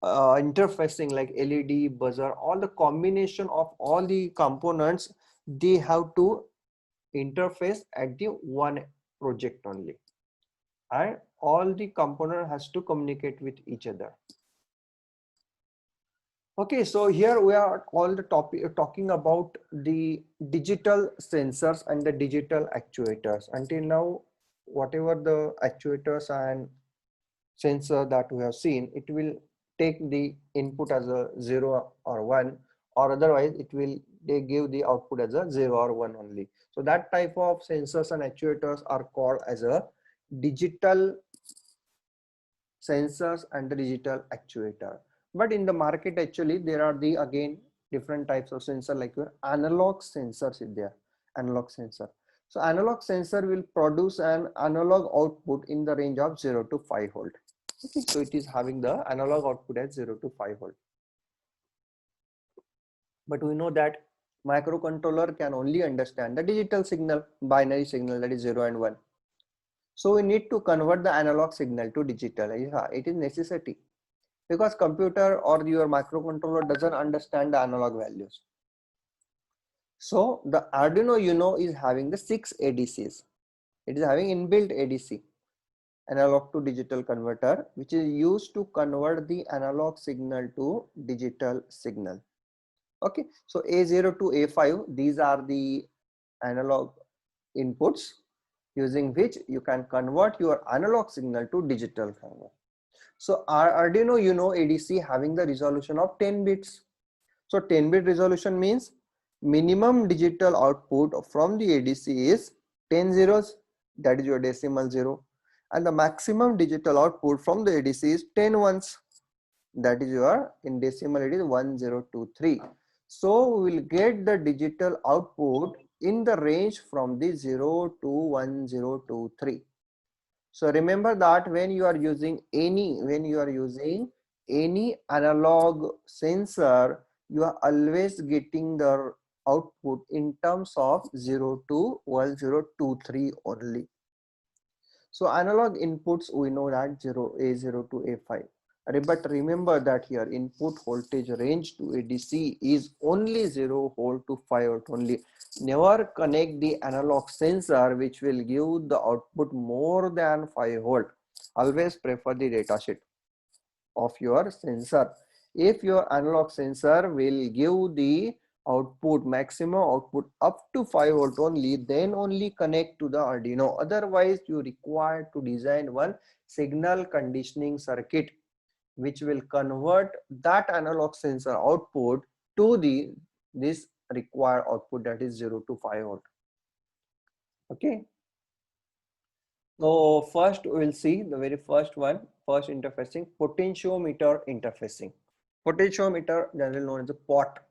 interfacing like LED, buzzer, all the combination of all the components, they have to interface at the one project only, and all the component has to communicate with each other. Okay, so here we are all the topic talking about the digital sensors and the digital actuators. Until now, whatever the actuators and sensor that we have seen, it will take the input as a 0 or 1, or otherwise they give the output as a 0 or 1 only. So that type of sensors and actuators are called as a digital sensors and the digital actuator. But in the market actually there are the again different types of sensor, like your analog sensors is there. Analog sensor, so analog sensor will produce an analog output in the range of 0 to 5 volt. Okay, so it is having the analog output at 0 to 5 volt. But we know that microcontroller can only understand the digital signal, binary signal, that is 0 and 1. So we need to convert the analog signal to digital. Yeah, it is necessity, because computer or your microcontroller doesn't understand the analog values. So the Arduino Uno is having the 6 ADCs. It is having inbuilt ADC, analog to digital converter, which is used to convert the analog signal to digital signal. Okay, so A0 to A5, these are the analog inputs using which you can convert your analog signal to digital converter. So our Arduino Uno ADC having the resolution of 10 bits. So 10-bit resolution means minimum digital output from the ADC is 10 zeros, that is your decimal 0, and the maximum digital output from the ADC is 10 ones, that is your, in decimal it is 1023. So we will get the digital output in the range from the 0 to 1023. So remember that when you are using any analog sensor, you are always getting the output in terms of 0 to 1023 only. So analog inputs, we know that A0 to A5. But remember that here input voltage range to ADC is only 0 volt to 5 volt only. Never connect the analog sensor which will give the output more than 5 volt. Always prefer the datasheet of your sensor. If your analog sensor will give the output, maximum output up to 5 volt only, then only connect to the Arduino. Otherwise you require to design one signal conditioning circuit which will convert that analog sensor output to this required output, that is 0 to 5 volt. Okay, so first we will see the very first one, first interfacing, potentiometer interfacing. Potentiometer, generally known as a pot.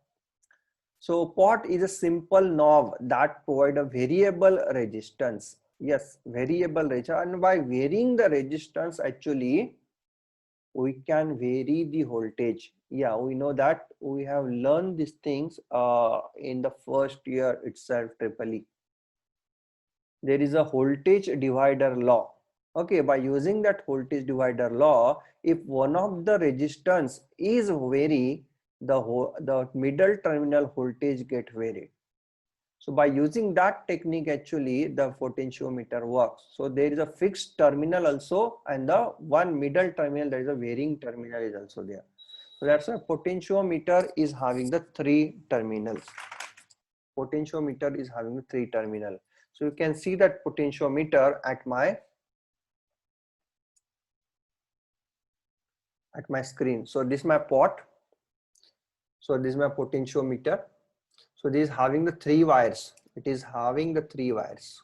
So pot is a simple knob that provide a variable resistance. Yes, variable resistance, and by varying the resistance actually we can vary the voltage. Yeah, we know that, we have learned these things in the first year itself, EEE. There is a voltage divider law. Okay, by using that voltage divider law, if one of the resistance is vary, the middle terminal voltage get varied. So by using that technique actually the potentiometer works. So there is a fixed terminal also, and the one middle terminal, there is a varying terminal is also there. So that's why potentiometer is having the 3 terminals. Potentiometer is having the 3 terminal. So you can see that potentiometer at my screen. So this is my pot. So this is my potentiometer. So this is having the 3 wires. It is having the 3 wires.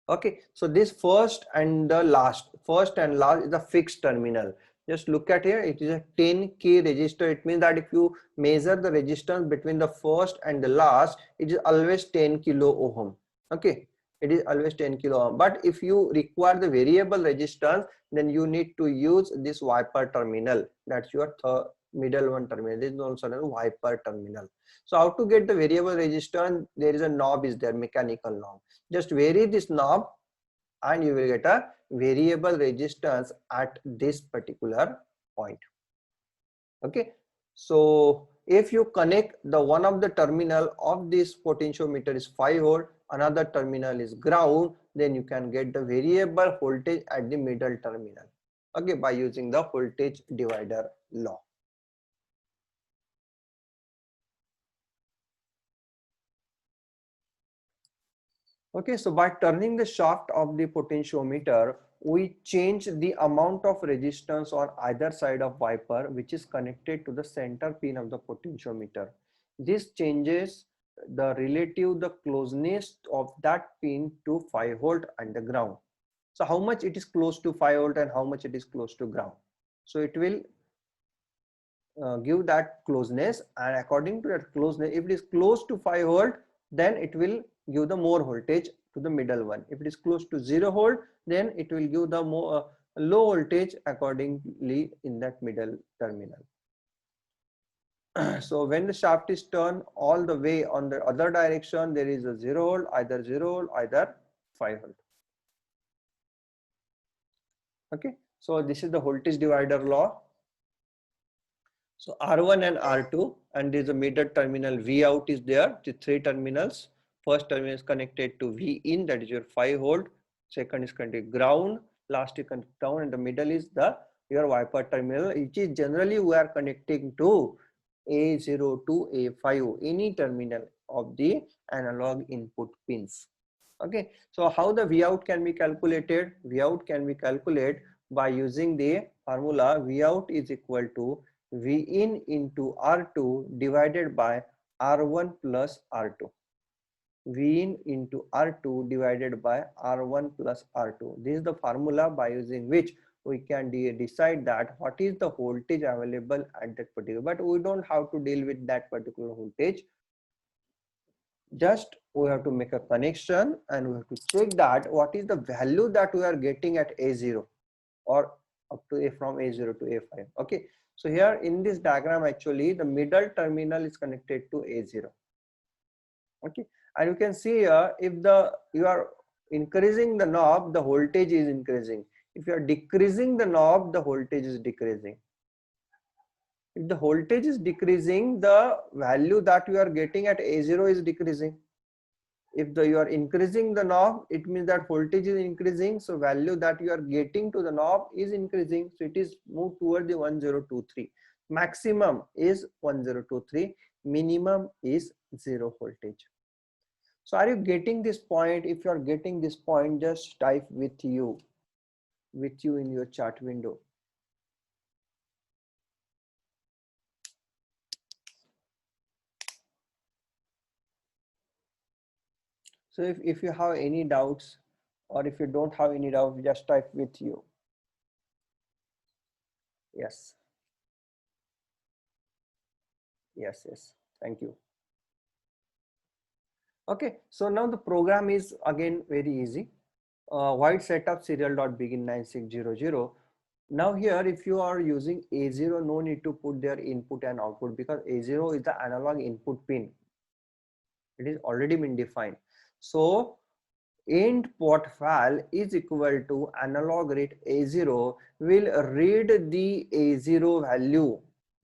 Okay, so this first and last is a fixed terminal. Just look at here, it is a 10k resistor. It means that if you measure the resistance between the first and the last, it is always 10 kilo ohm. Okay, it is always 10 kilo ohm. But if you require the variable resistance, then you need to use this wiper terminal. That's your middle one terminal. This is also a wiper terminal. So how to get the variable resistance? There is a knob is there, mechanical knob. Just vary this knob and you will get a variable resistance at this particular point. Okay, so if you connect the one of the terminal of this potentiometer is 5 volt, another terminal is ground, then you can get the variable voltage at the middle terminal, okay, by using the voltage divider law. Okay, so by turning the shaft of the potentiometer, we change the amount of resistance on either side of wiper which is connected to the center pin of the potentiometer. This changes the the closeness of that pin to 5 volt and the ground. So how much it is close to 5 volt and how much it is close to ground. So it will give that closeness, and according to that closeness, if it is close to 5 volt, then it will give the more voltage to the middle one. If it is close to 0 volt, then it will give the more low voltage accordingly in that middle terminal. So when the shaft is turned all the way on the other direction, there is a 0 volt, either 0 volt, either 5 volt. Okay, so this is the voltage divider law. So R1 and R2, and there is a middle terminal V out is there. The three terminals. First terminal is connected to V in, that is your 5 volt. Second is connected ground. Last is connected down, and the middle is the your wiper terminal, which is generally we are connecting to A0 to A5, any terminal of the analog input pins. Okay, so how the V out can be calculated? V out can be calculated by using the formula V out is equal to V in into R2 divided by R1 plus R2. V in into R2 divided by R1 plus R2. This is the formula by using which we can decide that what is the voltage available at that particular, but we don't have to deal with that particular voltage. Just we have to make a connection and we have to check that what is the value that we are getting at A0 or up to A from A0 to A5. Okay, so here in this diagram actually the middle terminal is connected to A0. Okay, and you can see here if you are increasing the knob, the voltage is increasing. If you are decreasing the knob, the voltage is decreasing. If the voltage is decreasing, the value that you are getting at A0 is decreasing. If you are increasing the knob, it means that voltage is increasing, so value that you are getting to the knob is increasing, so it is moved toward the 1023. Maximum is 1023, minimum is 0 voltage. So are you getting this point? If you are getting this point, just type with you in your chart window. So if you have any doubts, or if you don't have any doubts, just type with you. Yes. Yes, yes. Thank you. Okay, so now the program is again very easy. Void setup serial.begin 9600. Now here, if you are using A0, no need to put their input and output because A0 is the analog input pin. It is already been defined. So end port val is equal to analog rate A0 will read the A0 value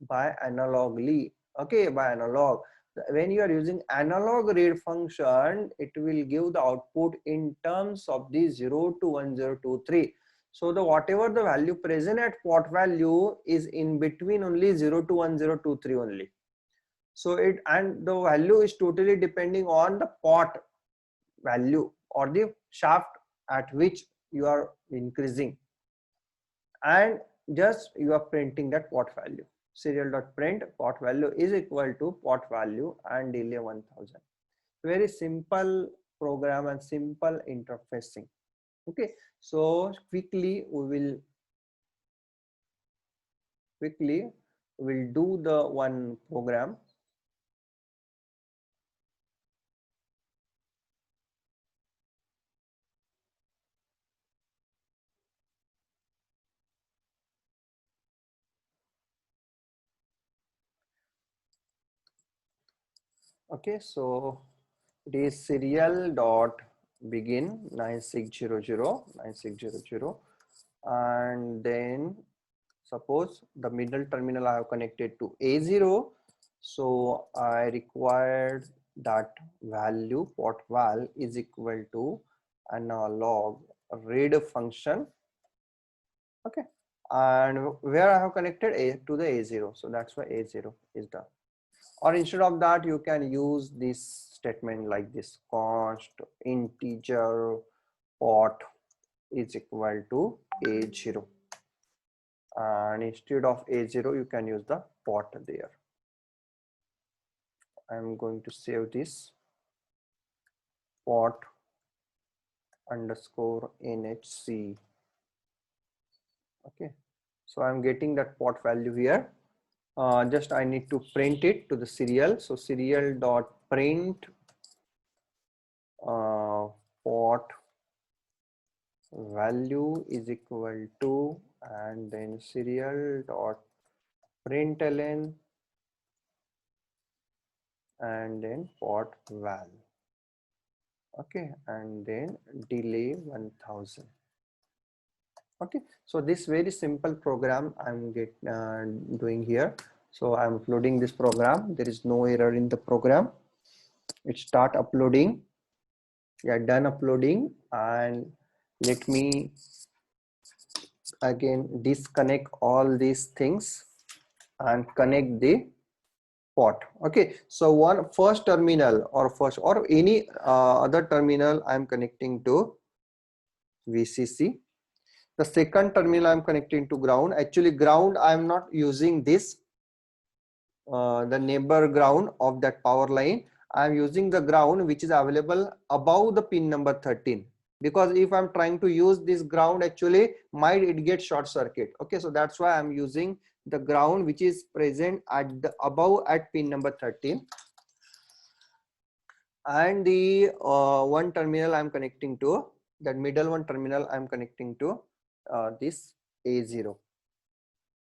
by analogly. Okay, by analog. When you are using analog read function, it will give the output in terms of the 0 to 1023. So the whatever the value present at port value is in between only 0 to 1023 only. So it, and the value is totally depending on the port value or the shaft at which you are increasing, and just you are printing that port value. Serial.print port value is equal to port value and delay 1000. Very simple program and simple interfacing. Okay, so quickly we'll do the one program. Okay, so it is serial dot begin 9600 and then suppose the middle terminal I have connected to A0, so I required that value port val is equal to analog read function. Okay, and where I have connected A to the A0, so that's why A0 is done. Or instead of that, you can use this statement like this: const integer port is equal to A0, and instead of A0 you can use the port there. I'm going to save this port underscore nhc. Okay, so I'm getting that port value here. Just I need to print it to the serial. So serial dot print port value is equal to, and then serial dot println and then port val. Okay, and then delay 1000. Okay, so this very simple program I'm doing here. So I'm uploading this program. There is no error in the program. It start uploading. Yeah, done uploading, and let me again disconnect all these things and connect the port. Okay, so one first terminal or any other terminal I'm connecting to VCC. The second terminal I'm connecting to ground. Actually ground I'm not using this the neighbor ground of that power line. I'm using the ground which is available above the pin number 13, because if I'm trying to use this ground, actually might it get short circuit. Okay, so that's why I'm using the ground which is present at the above at pin number 13, and the one terminal I'm connecting to, that middle one terminal I'm connecting to this A0.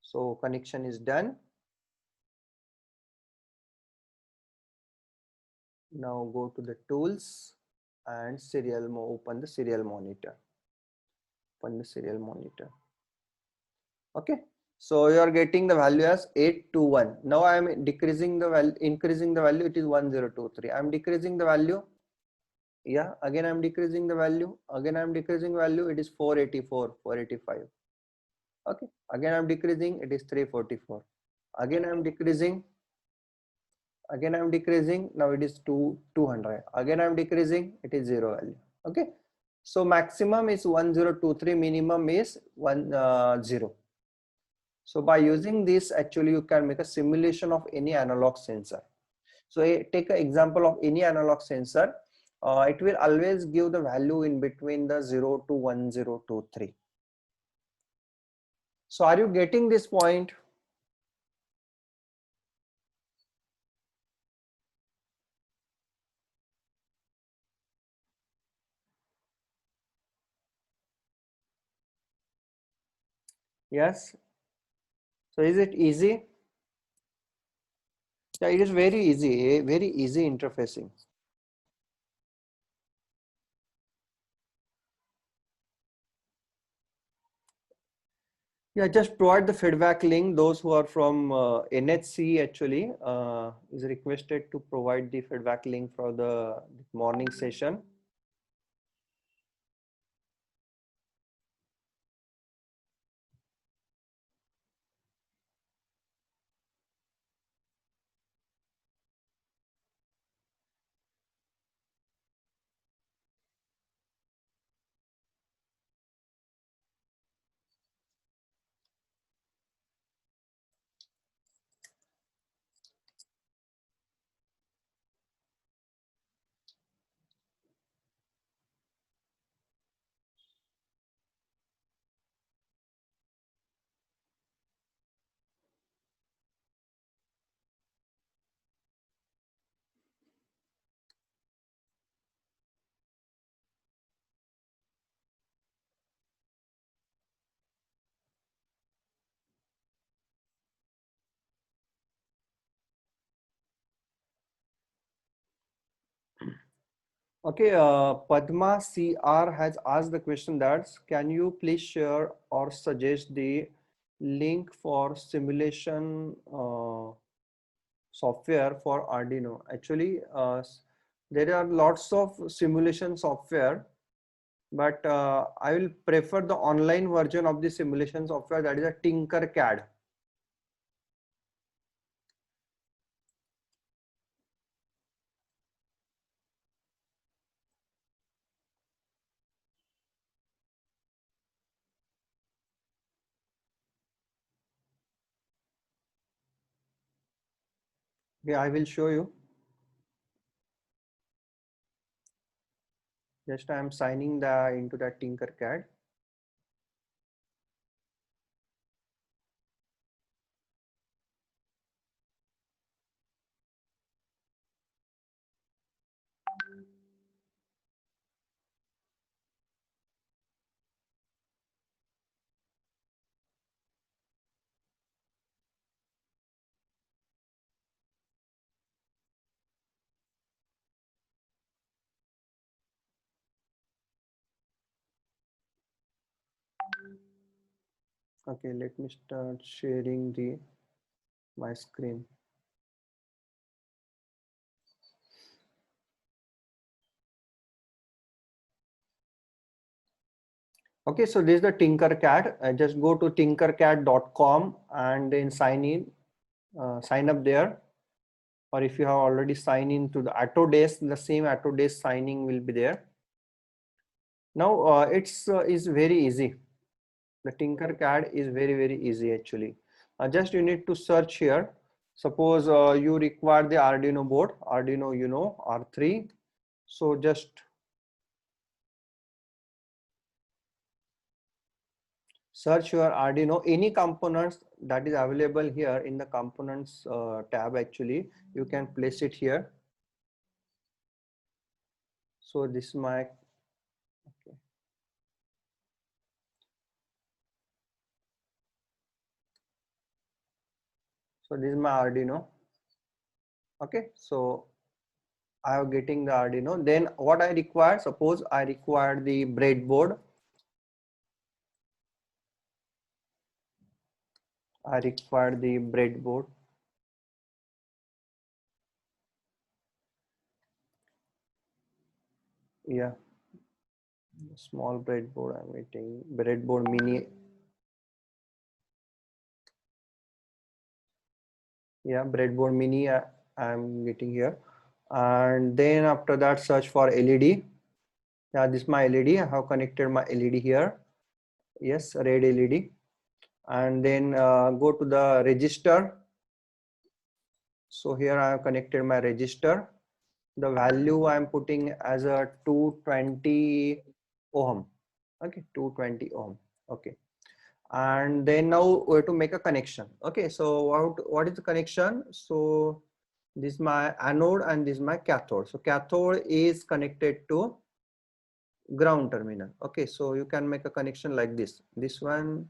So connection is done. Now go to the tools and open the serial monitor. Open the serial monitor. Okay, so you are getting the value as 821. Now I am decreasing the value, increasing the value, it is 1023. I am decreasing the value. Yeah, again I am decreasing the value. Again I am decreasing value, it is 484, 485. Okay, again I am decreasing, it is 344. Again I am decreasing. Again I'm decreasing, now it is 200. Again I'm decreasing, it is 0 value. Okay, so maximum is 1023, minimum is 0. So by using this, actually you can make a simulation of any analog sensor. So take an example of any analog sensor. It will always give the value in between the 0 to 1023. So are you getting this point? Yes. So is it easy? Yeah, it is very easy, very easy interfacing. Yeah, just provide the feedback link. Those who are from NHC actually is requested to provide the feedback link for the morning session. Okay, Padma CR has asked the question that can you please share or suggest the link for simulation software for Arduino? Actually, there are lots of simulation software, but I will prefer the online version of the simulation software, that is a Tinkercad. Okay, I will show you. Just I am signing the into that Tinkercad. Okay, let me start sharing the my screen. Okay, so this is the Tinkercad. Just go to tinkercad.com and then sign in, sign up there. Or if you have already signed in to the Autodesk, the same Autodesk signing will be there. Now it's is very easy. The Tinkercad is very easy actually. Just you need to search here. Suppose you require the Arduino board, Arduino Uno R3. So just search your Arduino, any components that is available here in the components tab. Actually, you can place it here. So this is my, okay. So this is my Arduino. Okay, so I am getting the Arduino. Then what I require, suppose I require the breadboard. I require the breadboard. Yeah, small breadboard. I'm getting breadboard mini. Yeah, breadboard mini. I'm getting here, and then after that, search for LED. Yeah, this is my LED. I have connected my LED here. Yes, red LED. And then go to the register. So here I have connected my register. The value I'm putting as a 220 ohm. Okay, 220 ohm. Okay. And then now we have to make a connection. Okay, so what is the connection? So this is my anode and this is my cathode. So cathode is connected to ground terminal. Okay, so you can make a connection like this. This one,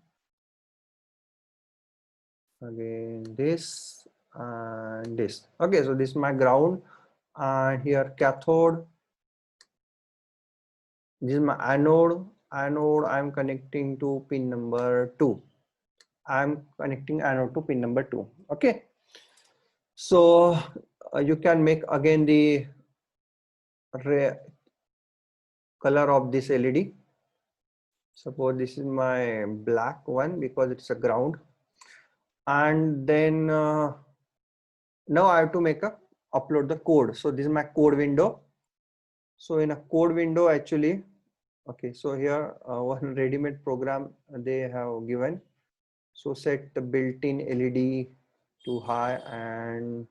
again this and this. Okay, so this is my ground, and here cathode. This is my anode. Anode I'm connecting to pin number 2. I'm connecting anode to pin number 2. Okay, so you can make again the color of this LED. Suppose this is my black one because it's a ground. And then now I have to make a upload the code. So this is my code window. So in a code window actually, okay, so here one ready-made program they have given. So set the built-in LED to high, and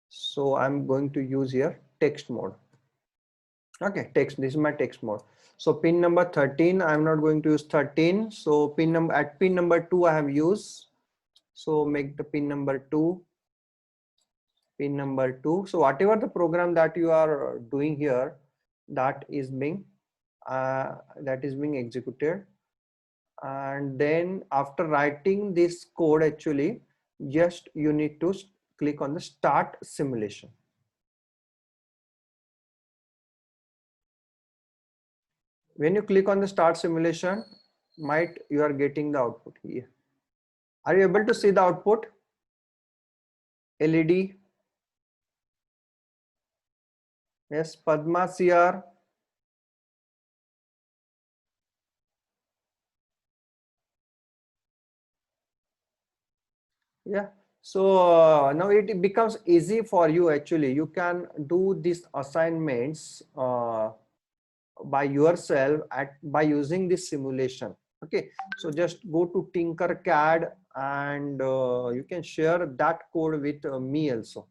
so I'm going to use here text mode. Okay, text, this is my text mode. So pin number 13, I'm not going to use 13. So pin number at pin number 2 I have used. So make the pin number 2, pin number 2. So whatever the program that you are doing here, that is being executed. And then after writing this code, actually just you need to click on the start simulation. When you click on the start simulation, you are getting the output here. Are you able to see the output? LED. Yes, Padma CR. Yeah. So now it becomes easy for you actually. You can do these assignments by yourself by using this simulation. Okay. So just go to Tinkercad and you can share that code with me also.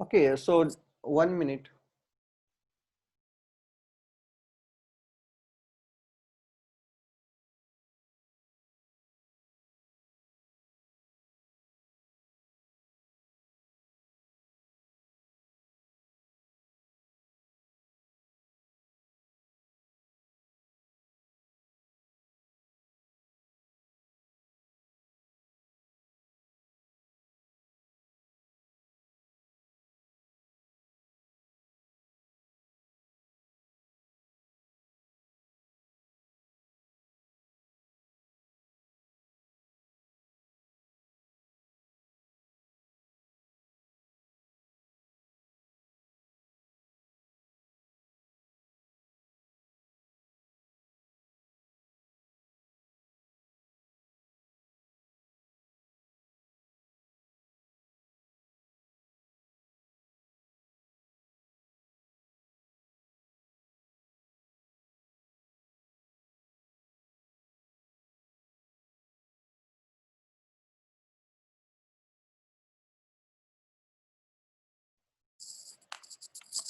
Okay. So 1 minute.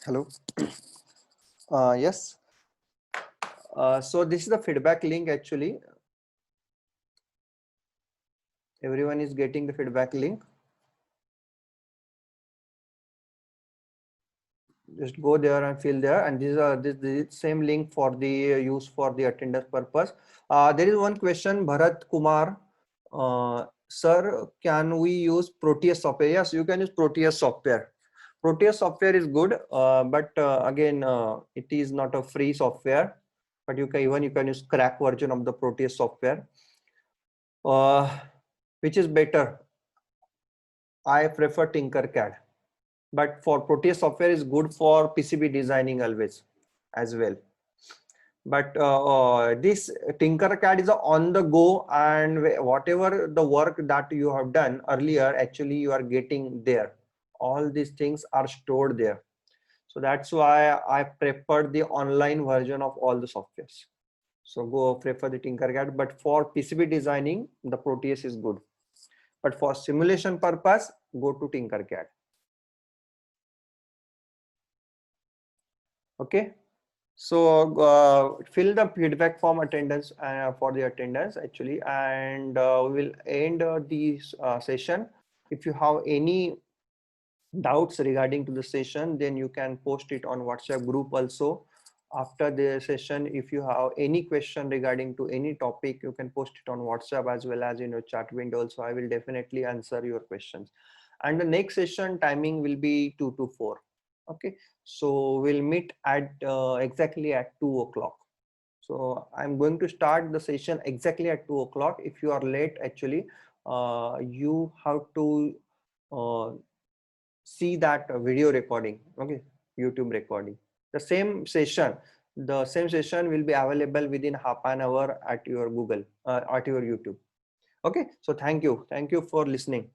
Hello. Yes. So this is the feedback link actually. Everyone is getting the feedback link. Just go there and fill there, and these are this same link for the use for the attendance purpose. There is one question, Bharat Kumar. Sir, can we use Proteus software? Yes, you can use Proteus software. Proteus software is good, but again, it is not a free software. But you can use crack version of the Proteus software. Which is better? I prefer Tinkercad. But for Proteus software is good for PCB designing always as well. But this Tinkercad is on the go, and whatever the work that you have done earlier, actually you are getting there. All these things are stored there. So that's why I prefer the online version of all the softwares. So go prefer the Tinkercad, but for PCB designing, the Proteus is good. But for simulation purpose, go to Tinkercad. Okay. So fill the feedback form attendance for the attendance actually, and we will end this session. If you have any doubts regarding to the session, then you can post it on WhatsApp group also. After the session, if you have any question regarding to any topic, you can post it on WhatsApp as well as in your chat window. So I will definitely answer your questions. And the next session timing will be 2 to 4. Okay, so we'll meet at exactly at 2 o'clock. So I'm going to start the session exactly at 2 o'clock. If you are late, actually, you have to see that video recording. Okay, YouTube recording. The same session will be available within half an hour at your Google, at your YouTube. Okay, so thank you for listening.